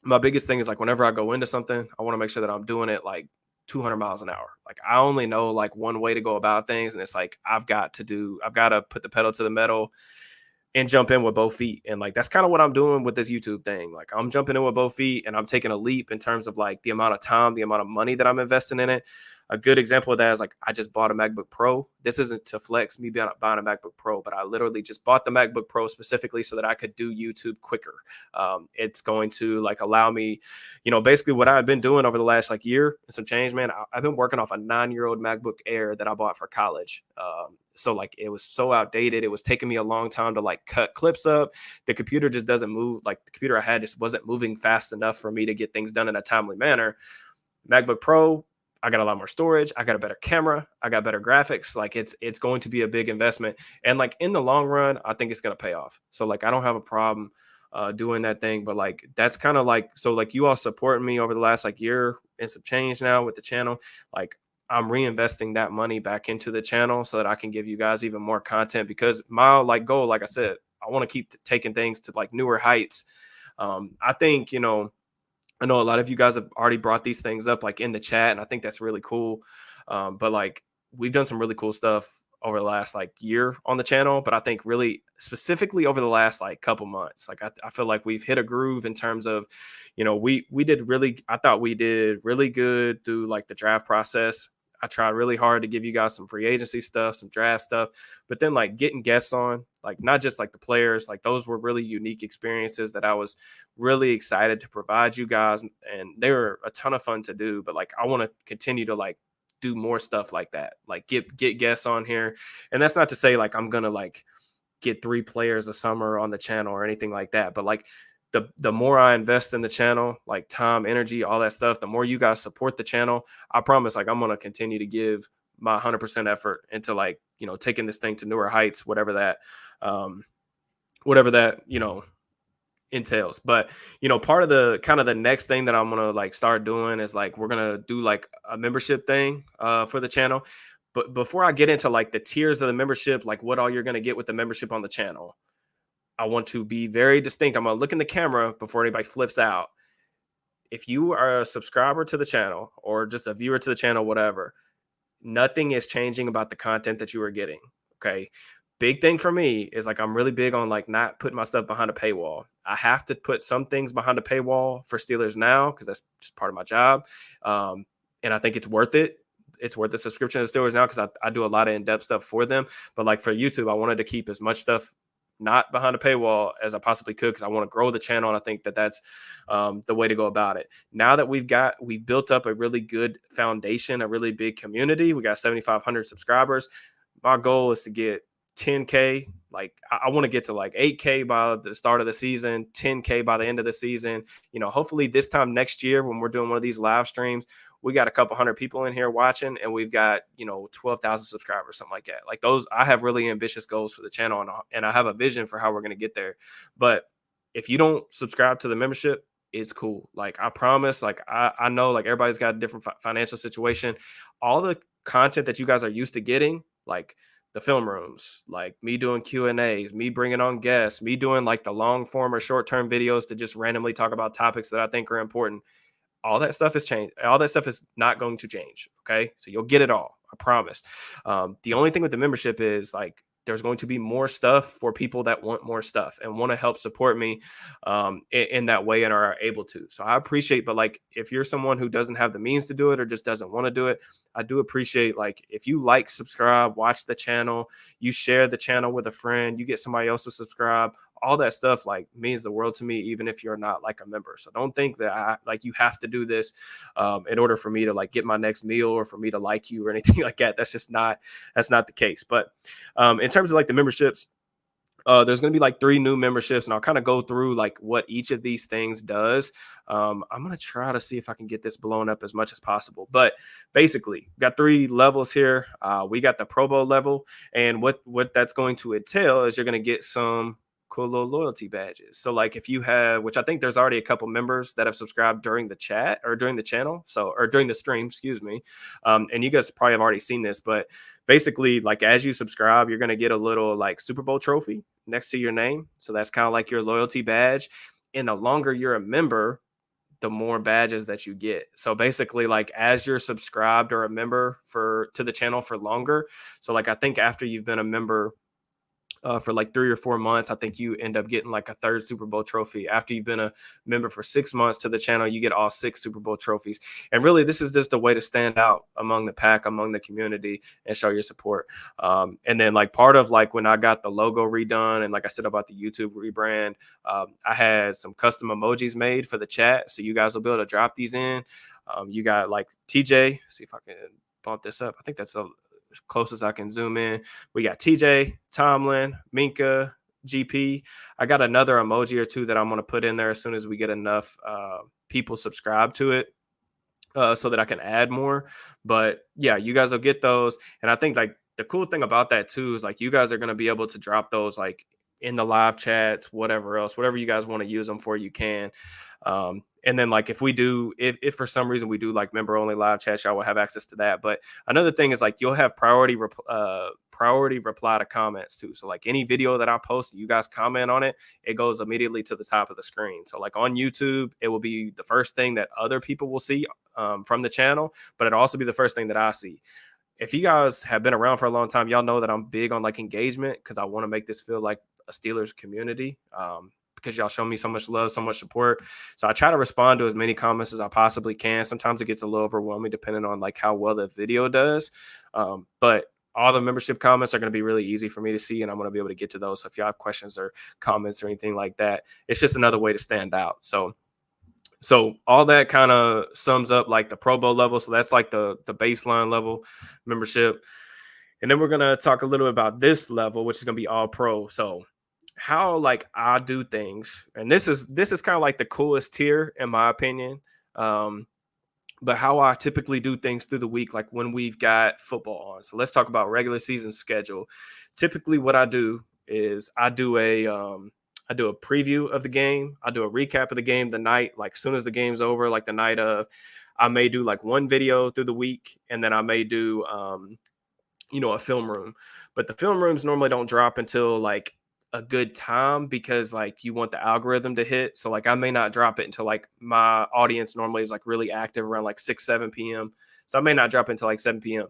my biggest thing is like whenever I go into something, I want to make sure that I'm doing it like 200 miles an hour. Like I only know like one way to go about things. And it's like, I've got to put the pedal to the metal and jump in with both feet. And like, that's kind of what I'm doing with this YouTube thing. Like I'm jumping in with both feet and I'm taking a leap in terms of like the amount of time, the amount of money that I'm investing in it. A good example of that is like, I just bought a MacBook Pro. This isn't to flex me buying a MacBook Pro, but I literally just bought the MacBook Pro specifically so that I could do YouTube quicker. It's going to like allow me, basically what I've been doing over the last like year and some change, man. I've been working off a 9-year-old MacBook Air that I bought for college. So like it was so outdated. It was taking me a long time to like cut clips up. The computer just doesn't move. Like the computer I had just wasn't moving fast enough for me to get things done in a timely manner. MacBook Pro, I got a lot more storage. I got a better camera. I got better graphics. Like it's going to be a big investment. And like in the long run, I think it's going to pay off. So like, I don't have a problem doing that thing, but like, that's kind of like, so like you all supporting me over the last like year and some change now with the channel. Like I'm reinvesting that money back into the channel so that I can give you guys even more content, because my like goal, like I said, I want to keep taking things to like newer heights. I think, I know a lot of you guys have already brought these things up like in the chat, and I think that's really cool. But like we've done some really cool stuff over the last like year on the channel, but I think really specifically over the last like couple months, like I feel like we've hit a groove in terms of, we did really, I thought we did really good through like the draft process. I tried really hard to give you guys some free agency stuff, some draft stuff, but then like getting guests on, like not just like the players, like those were really unique experiences that I was really excited to provide you guys, and they were a ton of fun to do. But like I want to continue to like do more stuff like that, like get guests on here. And that's not to say like I'm gonna like get 3 players a summer on the channel or anything like that, but like the more I invest in the channel, like time, energy, all that stuff, the more you guys support the channel, I promise like I'm gonna continue to give my 100% effort into like, taking this thing to newer heights, um whatever that entails. But part of the kind of the next thing that I'm gonna like start doing is like we're gonna do like a membership thing for the channel. But before I get into like the tiers of the membership, like what all you're gonna get with the membership on the channel, I want to be very distinct. I'm gonna look in the camera before anybody flips out. If you are a subscriber to the channel or just a viewer to the channel, whatever, nothing is changing about the content that you are getting. Okay. Big thing for me is like I'm really big on like not putting my stuff behind a paywall. I have to put some things behind a paywall for Steelers Now because that's just part of my job. And I think it's worth it. It's worth the subscription to Steelers Now because I do a lot of in-depth stuff for them. But like for YouTube, I wanted to keep as much stuff not behind a paywall as I possibly could because I want to grow the channel. And I think that that's the way to go about it. Now that we've built up a really good foundation, a really big community. We got 7,500 subscribers. My goal is to get 10K. Like I want to get to like 8K by the start of the season, 10K by the end of the season. Hopefully this time next year when we're doing one of these live streams, we got a couple hundred people in here watching and we've got, 12,000 subscribers, something like that. Like those, I have really ambitious goals for the channel and I have a vision for how we're going to get there. But if you don't subscribe to the membership, it's cool. Like I promise, like I know like everybody's got a different financial situation. All the content that you guys are used to getting, like the film rooms, like me doing Q&As, me bringing on guests, me doing like the long form or short term videos to just randomly talk about topics that I think are important. All that stuff has changed. All that stuff is not going to change. Okay. So you'll get it all. I promise. The only thing with the membership is like, there's going to be more stuff for people that want more stuff and want to help support me in that way and are able to. So I appreciate, but like, if you're someone who doesn't have the means to do it or just doesn't want to do it, I do appreciate like, if you like, subscribe, watch the channel, you share the channel with a friend, you get somebody else to subscribe, all that stuff like means the world to me, even if you're not like a member. So don't think that you have to do this in order for me to like get my next meal or for me to like you or anything like that. That's not the case. But in terms of like the memberships, there's going to be like 3 new memberships and I'll kind of go through like what each of these things does. I'm going to try to see if I can get this blown up as much as possible, but basically got 3 levels here. We got the Pro Bowl level, and what that's going to entail is you're going to get some cool little loyalty badges. So like if you have, which I think there's already a couple members that have subscribed during the chat or during the channel. Or during the stream, excuse me. And you guys probably have already seen this, but basically like as you subscribe, you're going to get a little like Super Bowl trophy next to your name. So that's kind of like your loyalty badge. And the longer you're a member, the more badges that you get. So basically like as you're subscribed or a member to the channel for longer. So like, I think after you've been a member for like 3 or 4 months, I think you end up getting like a 3rd Super Bowl trophy. After you've been a member for 6 months to the channel, you get all 6 Super Bowl trophies. And really, this is just a way to stand out among the pack, among the community, and show your support. And then like part of like when I got the logo redone and like I said about the YouTube rebrand, I had some custom emojis made for the chat. So you guys will be able to drop these in. You got like TJ, see if I can bump this up. I think that's the closest I can zoom in. We got TJ, Tomlin, Minka, GP. I got another emoji or 2 that I'm going to put in there as soon as we get enough people subscribe to it so that I can add more. But yeah, you guys will get those. And I think like the cool thing about that too is like you guys are going to be able to drop those like in the live chats, whatever else, whatever you guys want to use them for, you can. And then like if we do, if for some reason we do like member only live chats, y'all will have access to that. But another thing is like you'll have priority reply to comments too. So like any video that I post, you guys comment on it, it goes immediately to the top of the screen. So like on YouTube, it will be the first thing that other people will see from the channel, but it'll also be the first thing that I see. If you guys have been around for a long time, y'all know that I'm big on like engagement because I want to make this feel like a Steelers community. Because y'all show me so much love, so much support. So I try to respond to as many comments as I possibly can. Sometimes it gets a little overwhelming depending on like how well the video does. But all the membership comments are going to be really easy for me to see, and I'm going to be able to get to those. So if y'all have questions or comments or anything like that, it's just another way to stand out. So all that kind of sums up like the Pro Bowl level. So that's like the baseline level membership. And then we're going to talk a little bit about this level, which is going to be all pro. So how like I do things, and this is kind of like the coolest tier in my opinion. But how I typically do things through the week, like when we've got football on. So let's talk about regular season schedule. Typically what I do is I do a preview of the game. I do a recap of the game the night, like soon as the game's over, like the night of. I may do like one video through the week, and then I may do a film room. But the film rooms normally don't drop until like a good time because like you want the algorithm to hit. So like I may not drop it until like my audience normally is like really active around like 6-7 p.m. So I may not drop it until like 7 p.m.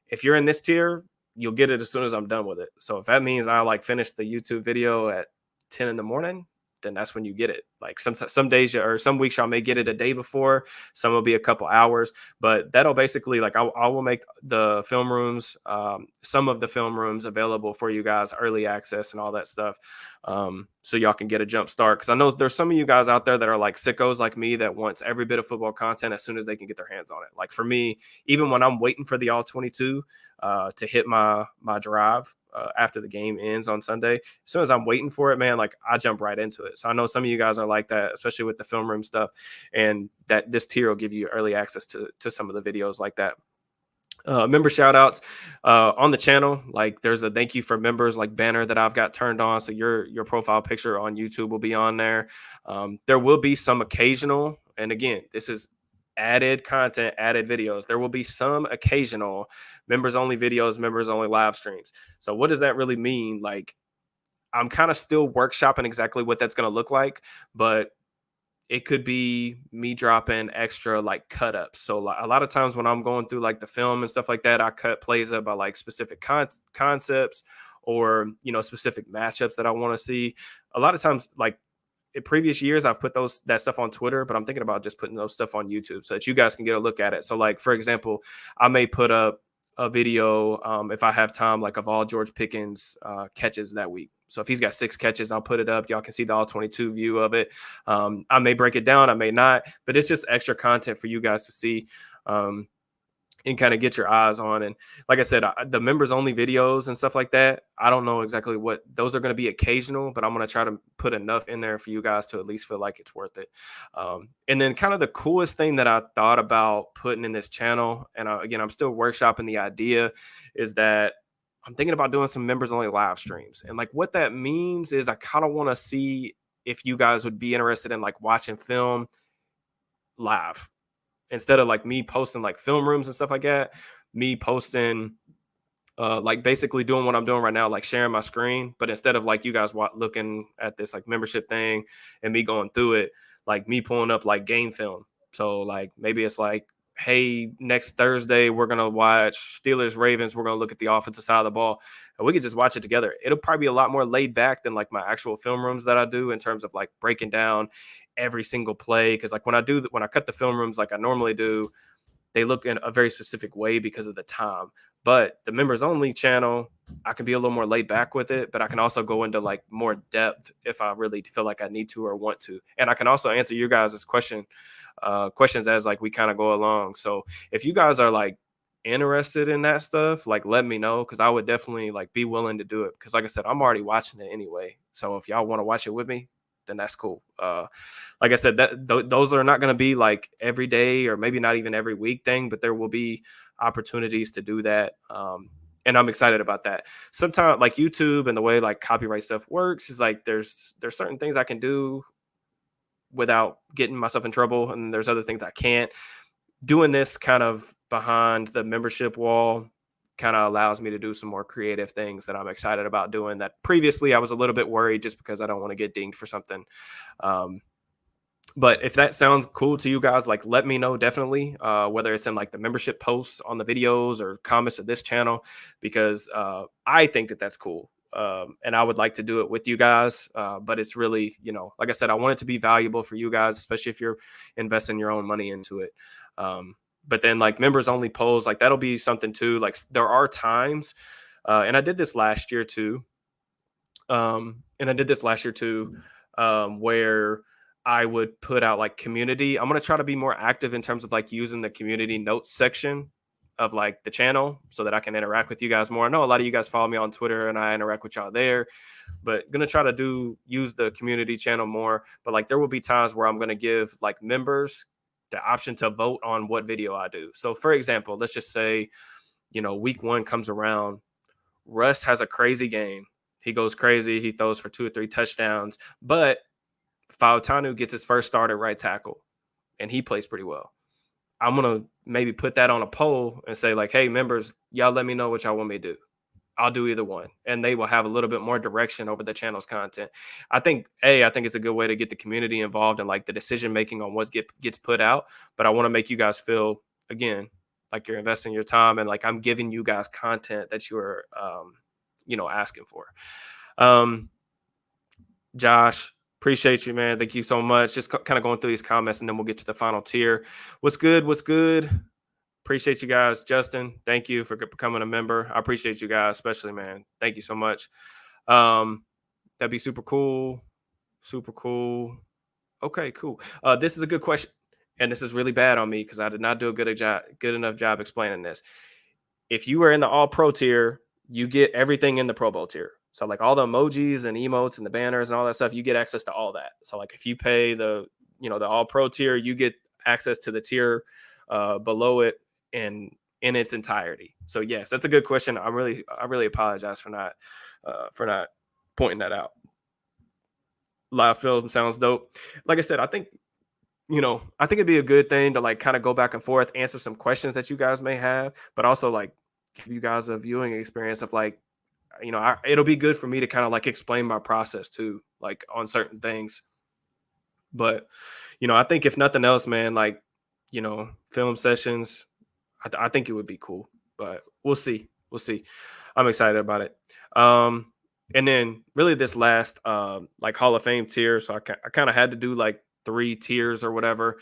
If you're in this tier, you'll get it as soon as I'm done with it. So if that means I like finish the YouTube video at 10 in the morning, then that's when you get it. Like some days or some weeks y'all may get it a day before, some will be a couple hours, but that'll basically like I will make the film rooms, some of the film rooms available for you guys, early access and all that stuff. So y'all can get a jump start. Cause I know there's some of you guys out there that are like sickos like me that wants every bit of football content as soon as they can get their hands on it. Like for me, even when I'm waiting for the all 22 to hit my drive, after the game ends on Sunday, as soon as I'm waiting for it, man, like I jump right into it. So I know some of you guys are like that, especially with the film room stuff, and that this tier will give you early access to some of the videos like that. Member shout outs on the channel. Like there's a thank you for members like banner that I've got turned on. So your profile picture on YouTube will be on there. There will be some occasional, and again, this is added content, added videos. There will be some occasional members only videos, members only live streams. So what does that really mean? Like I'm kind of still workshopping exactly what that's going to look like, but it could be me dropping extra like cut ups. So a lot of times when I'm going through like the film and stuff like that, I cut plays up by like specific concepts or, specific matchups that I want to see. A lot of times, like in previous years, I've put that stuff on Twitter, but I'm thinking about just putting those stuff on YouTube so that you guys can get a look at it. So like, for example, I may put up a video if I have time, like of all George Pickens catches that week. So if he's got 6 catches, I'll put it up. Y'all can see the all 22 view of it. I may break it down, I may not, but it's just extra content for you guys to see. And kind of get your eyes on. And like I said, the members only videos and stuff like that, I don't know exactly what those are going to be occasional, but I'm going to try to put enough in there for you guys to at least feel like it's worth it. And then kind of the coolest thing that I thought about putting in this channel, and again, I'm still workshopping the idea, is that I'm thinking about doing some members only live streams. And like what that means is I kind of want to see if you guys would be interested in like watching film live. Instead of like me posting like film rooms and stuff like that, me posting like basically doing what I'm doing right now, like sharing my screen. But instead of like you guys looking at this like membership thing and me going through it, like me pulling up like game film. So like maybe it's like, hey, next Thursday we're gonna watch Steelers Ravens. We're gonna look at the offensive side of the ball, and we could just watch it together. It'll probably be a lot more laid back than like my actual film rooms that I do in terms of like breaking down every single play. Because like when I cut the film rooms like I normally do, they look in a very specific way because of the time. But the members only channel, I can be a little more laid back with it, but I can also go into like more depth if I really feel like I need to or want to. And I can also answer your guys' questions as like we kind of go along. So if you guys are like interested in that stuff, like let me know, because I would definitely like be willing to do it. Because like I said, I'm already watching it anyway. So if y'all want to watch it with me, then that's cool. Like I said, those are not going to be like every day or maybe not even every week thing, but there will be opportunities to do that. And I'm excited about that. Sometimes like YouTube and the way like copyright stuff works is like there's certain things I can do without getting myself in trouble, and there's other things I can't. Doing this kind of behind the membership wall kind of allows me to do some more creative things that I'm excited about doing that previously I was a little bit worried just because I don't want to get dinged for something. Um, but if that sounds cool to you guys, like let me know definitely, whether it's in like the membership posts on the videos or comments of this channel, because I think that that's cool. And I would like to do it with you guys. But it's really, like I said, I want it to be valuable for you guys, especially if you're investing your own money into it. Um, but then like members only polls, like that'll be something too. Like there are times, and I did this last year too. Where I would put out like community. I'm going to try to be more active in terms of like using the community notes section of like the channel so that I can interact with you guys more. I know a lot of you guys follow me on Twitter and I interact with y'all there, but going to try to use the community channel more. But like there will be times where I'm going to give like members the option to vote on what video I do. So for example, let's just say, week 1 comes around. Russ has a crazy game. He goes crazy. He throws for 2 or 3 touchdowns, but Fautanu gets his first start at right tackle, and he plays pretty well. I'm going to maybe put that on a poll and say, like, hey, members, y'all let me know what y'all want me to do. I'll do either one. And they will have a little bit more direction over the channel's content. I think it's a good way to get the community involved in like the decision-making on what gets put out. But I want to make you guys feel, again, like you're investing your time and like I'm giving you guys content that you're, asking for. Josh, appreciate you, man. Thank you so much. Just kind of going through these comments and then we'll get to the final tier. What's good? What's good? Appreciate you guys. Justin, thank you for becoming a member. I appreciate you guys, especially, man. Thank you so much. That'd be super cool. Super cool. Okay, cool. This is a good question. And this is really bad on me because I did not do a good enough job explaining this. If you are in the all pro tier, you get everything in the Pro Bowl tier. So like all the emojis and emotes and the banners and all that stuff, you get access to all that. So like if you pay the all pro tier, you get access to the tier below it and in its entirety. So yes, that's a good question. I really apologize for not pointing that out. Live film sounds dope. Like I said, I think it'd be a good thing to like kind of go back and forth, answer some questions that you guys may have, but also like give you guys a viewing experience of like, it'll be good for me to kind of like explain my process too, like on certain things. But, I think if nothing else, man, like, film sessions, I think it would be cool, but we'll see. We'll see. I'm excited about it. And then really this last, like Hall of Fame tier. So I kind of had to do like 3 tiers or whatever.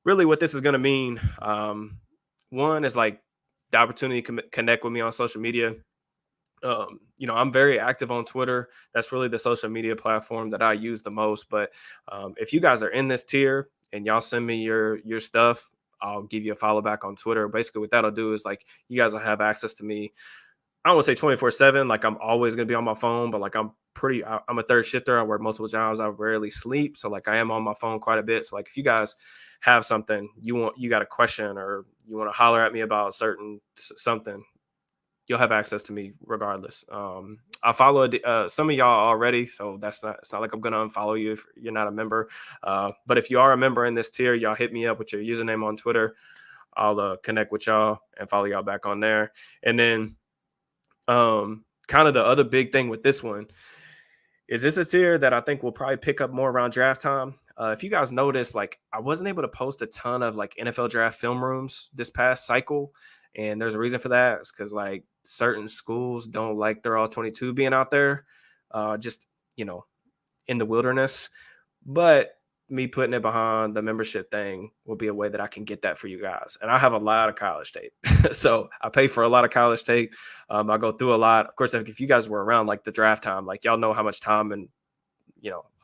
Really what this is going to mean. One is like the opportunity to connect with me on social media. I'm very active on Twitter. That's really the social media platform that I use the most. But if you guys are in this tier and y'all send me your stuff, I'll give you a follow back on Twitter. Basically, what that'll do is like you guys will have access to me. I don't want to say 24/7, like I'm always going to be on my phone, but like I'm a third shifter. I work multiple jobs. I rarely sleep. So like I am on my phone quite a bit. So like if you guys have something you got a question or you want to holler at me about something, you'll have access to me regardless. I follow some of y'all already, so it's not like I'm going to unfollow you if you're not a member. But if you are a member in this tier, y'all hit me up with your username on Twitter. I'll connect with y'all and follow y'all back on there. And then kind of the other big thing with this one is this a tier that I think will probably pick up more around draft time. If you guys notice, like I wasn't able to post a ton of like NFL draft film rooms this past cycle. And there's a reason for that. It's because like certain schools don't like their all 22 being out there, just, in the wilderness. But me putting it behind the membership thing will be a way that I can get that for you guys. And I have a lot of college tape. So I pay for a lot of college tape. I go through a lot. Of course, if you guys were around like the draft time, like y'all know how much time and,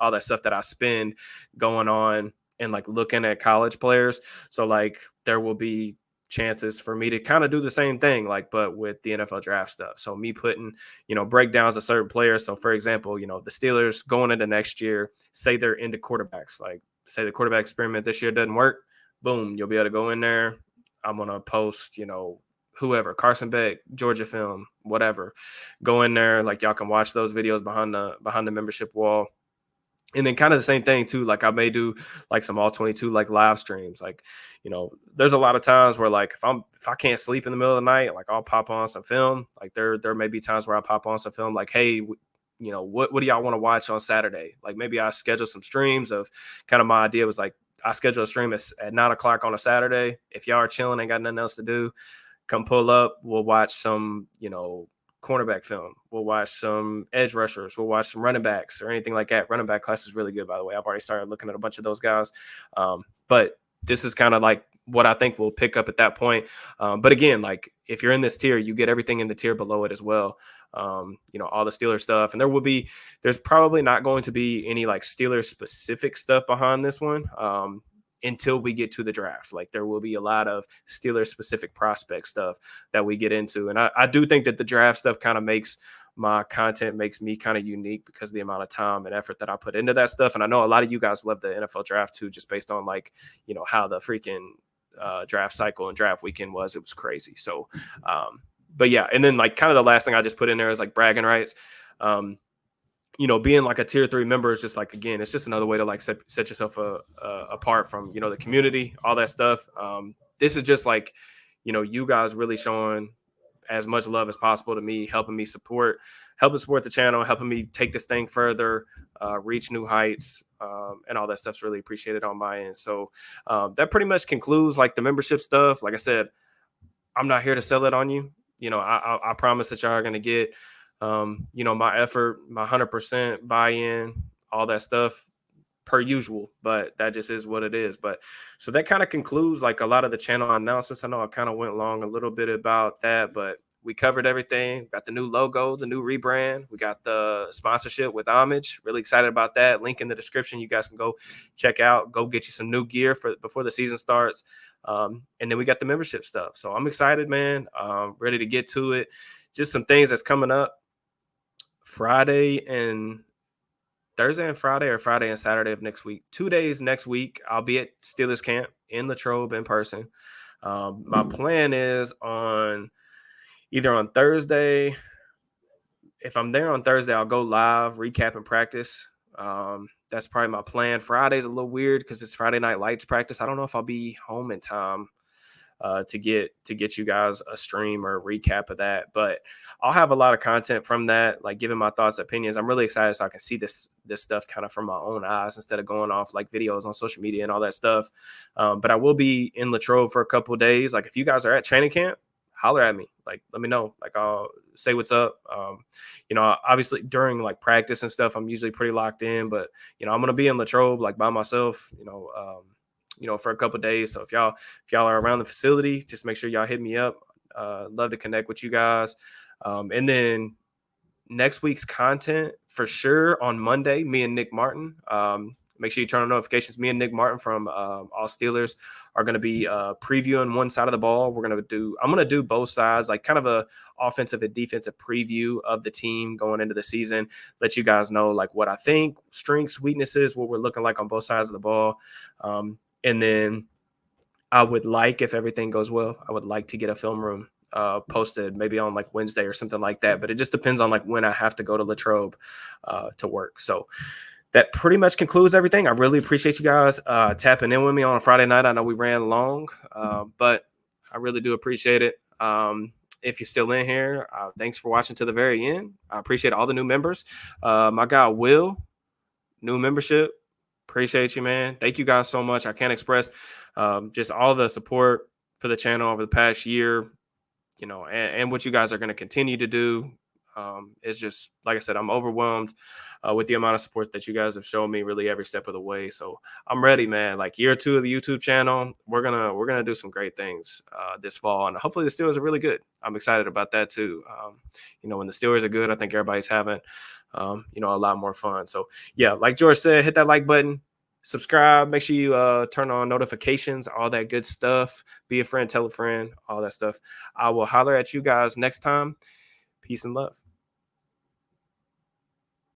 all that stuff that I spend going on and like looking at college players. So like there will be chances for me to kind of do the same thing, like, but with the NFL draft stuff. So me putting, breakdowns of certain players. So for example, the Steelers going into next year, say they're into quarterbacks, like say the quarterback experiment this year doesn't work. Boom, you'll be able to go in there. I'm going to post, whoever, Carson Beck, Georgia Film, whatever. Go in there, like y'all can watch those videos behind the membership wall. And then kind of the same thing too. Like I may do like some all 22 like live streams. Like, there's a lot of times where like if I can't sleep in the middle of the night, like I'll pop on some film. Like there may be times where I pop on some film. Like, hey, what do y'all want to watch on Saturday? Like maybe I schedule some streams of kind of my idea was like I schedule a stream at 9:00 on a Saturday. If y'all are chilling, ain't got nothing else to do, come pull up. We'll watch some, cornerback film. We'll watch some edge rushers. We'll watch some running backs or anything like that. Running back class is really good, by the way. I've already started looking at a bunch of those guys. But this is kind of like what I think we'll pick up at that point. But again, like if you're in this tier, you get everything in the tier below it as well. All the Steelers stuff. And there's probably not going to be any like Steelers specific stuff behind this one. Until we get to the draft. Like there will be a lot of Steelers specific prospect stuff that we get into. And I do think that the draft stuff kind of makes me kind of unique because of the amount of time and effort that I put into that stuff. And I know a lot of you guys love the NFL draft too, just based on like, how the freaking draft cycle and draft weekend was. It was crazy. So, but yeah. And then like kind of the last thing I just put in there is like bragging rights. Being like a tier 3 member is just like, again, it's just another way to like set yourself apart from, the community, all that stuff. This is just like, you guys really showing as much love as possible to me, helping support the channel, helping me take this thing further, reach new heights, and all that stuff's really appreciated on my end. So that pretty much concludes like the membership stuff. Like I said, I'm not here to sell it on you. I promise that y'all are going to get my effort, my 100% buy-in, all that stuff per usual, but that just is what it is. But so that kind of concludes like a lot of the channel announcements. I know I kind of went long a little bit about that, but we covered everything. Got the new logo, the new rebrand. We got the sponsorship with Homage. Really excited about that. Link in the description. You guys can go check out, go get you some new gear before the season starts. And then we got the membership stuff. So I'm excited, man. Ready to get to it. Just some things that's coming up. Thursday and Friday, or Friday and Saturday of next week. 2 days next week, I'll be at Steelers camp in Latrobe in person. My plan is either on Thursday. If I'm there on Thursday, I'll go live, recap and practice. That's probably my plan. Friday's a little weird because it's Friday Night Lights practice. I don't know if I'll be home in time to get you guys a stream or a recap of that, but I'll have a lot of content from that, like giving my thoughts, opinions. I'm really excited so I can see this stuff kind of from my own eyes instead of going off like videos on social media and all that stuff. But I will be in Latrobe for a couple of days. Like if you guys are at training camp, holler at me. Like let me know. Like I'll say what's up. Obviously during like practice and stuff, I'm usually pretty locked in, but I'm gonna be in Latrobe like by myself. For a couple of days. So if y'all are around the facility, just make sure y'all hit me up. Love to connect with you guys. And then next week's content for sure on Monday, me and Nick Martin. Make sure you turn on notifications. Me and Nick Martin from All Steelers are going to be previewing one side of the ball. I'm going to do both sides, like kind of a offensive and defensive preview of the team going into the season. Let you guys know like what I think, strengths, weaknesses, what we're looking like on both sides of the ball. And then I would like, if everything goes well, I would like to get a film room posted maybe on like Wednesday or something like that. But it just depends on like when I have to go to Latrobe to work. So that pretty much concludes everything. I really appreciate you guys tapping in with me on a Friday night. I know we ran long, but I really do appreciate it. If you're still in here, thanks for watching to the very end. I appreciate all the new members. My guy, Will, new membership. Appreciate you, man. Thank you guys so much. I can't express just all the support for the channel over the past year, and what you guys are going to continue to do. It's just, like I said, I'm overwhelmed with the amount of support that you guys have shown me really every step of the way. So I'm ready, man. Like year 2 of the YouTube channel, we're gonna do some great things this fall, and hopefully the Steelers are really good. I'm excited about that too. When the Steelers are good, I think everybody's having a lot more fun. So yeah, like George said, hit that like button, subscribe, make sure you turn on notifications, all that good stuff. Be a friend, tell a friend, all that stuff. I will holler at you guys next time. Peace and love.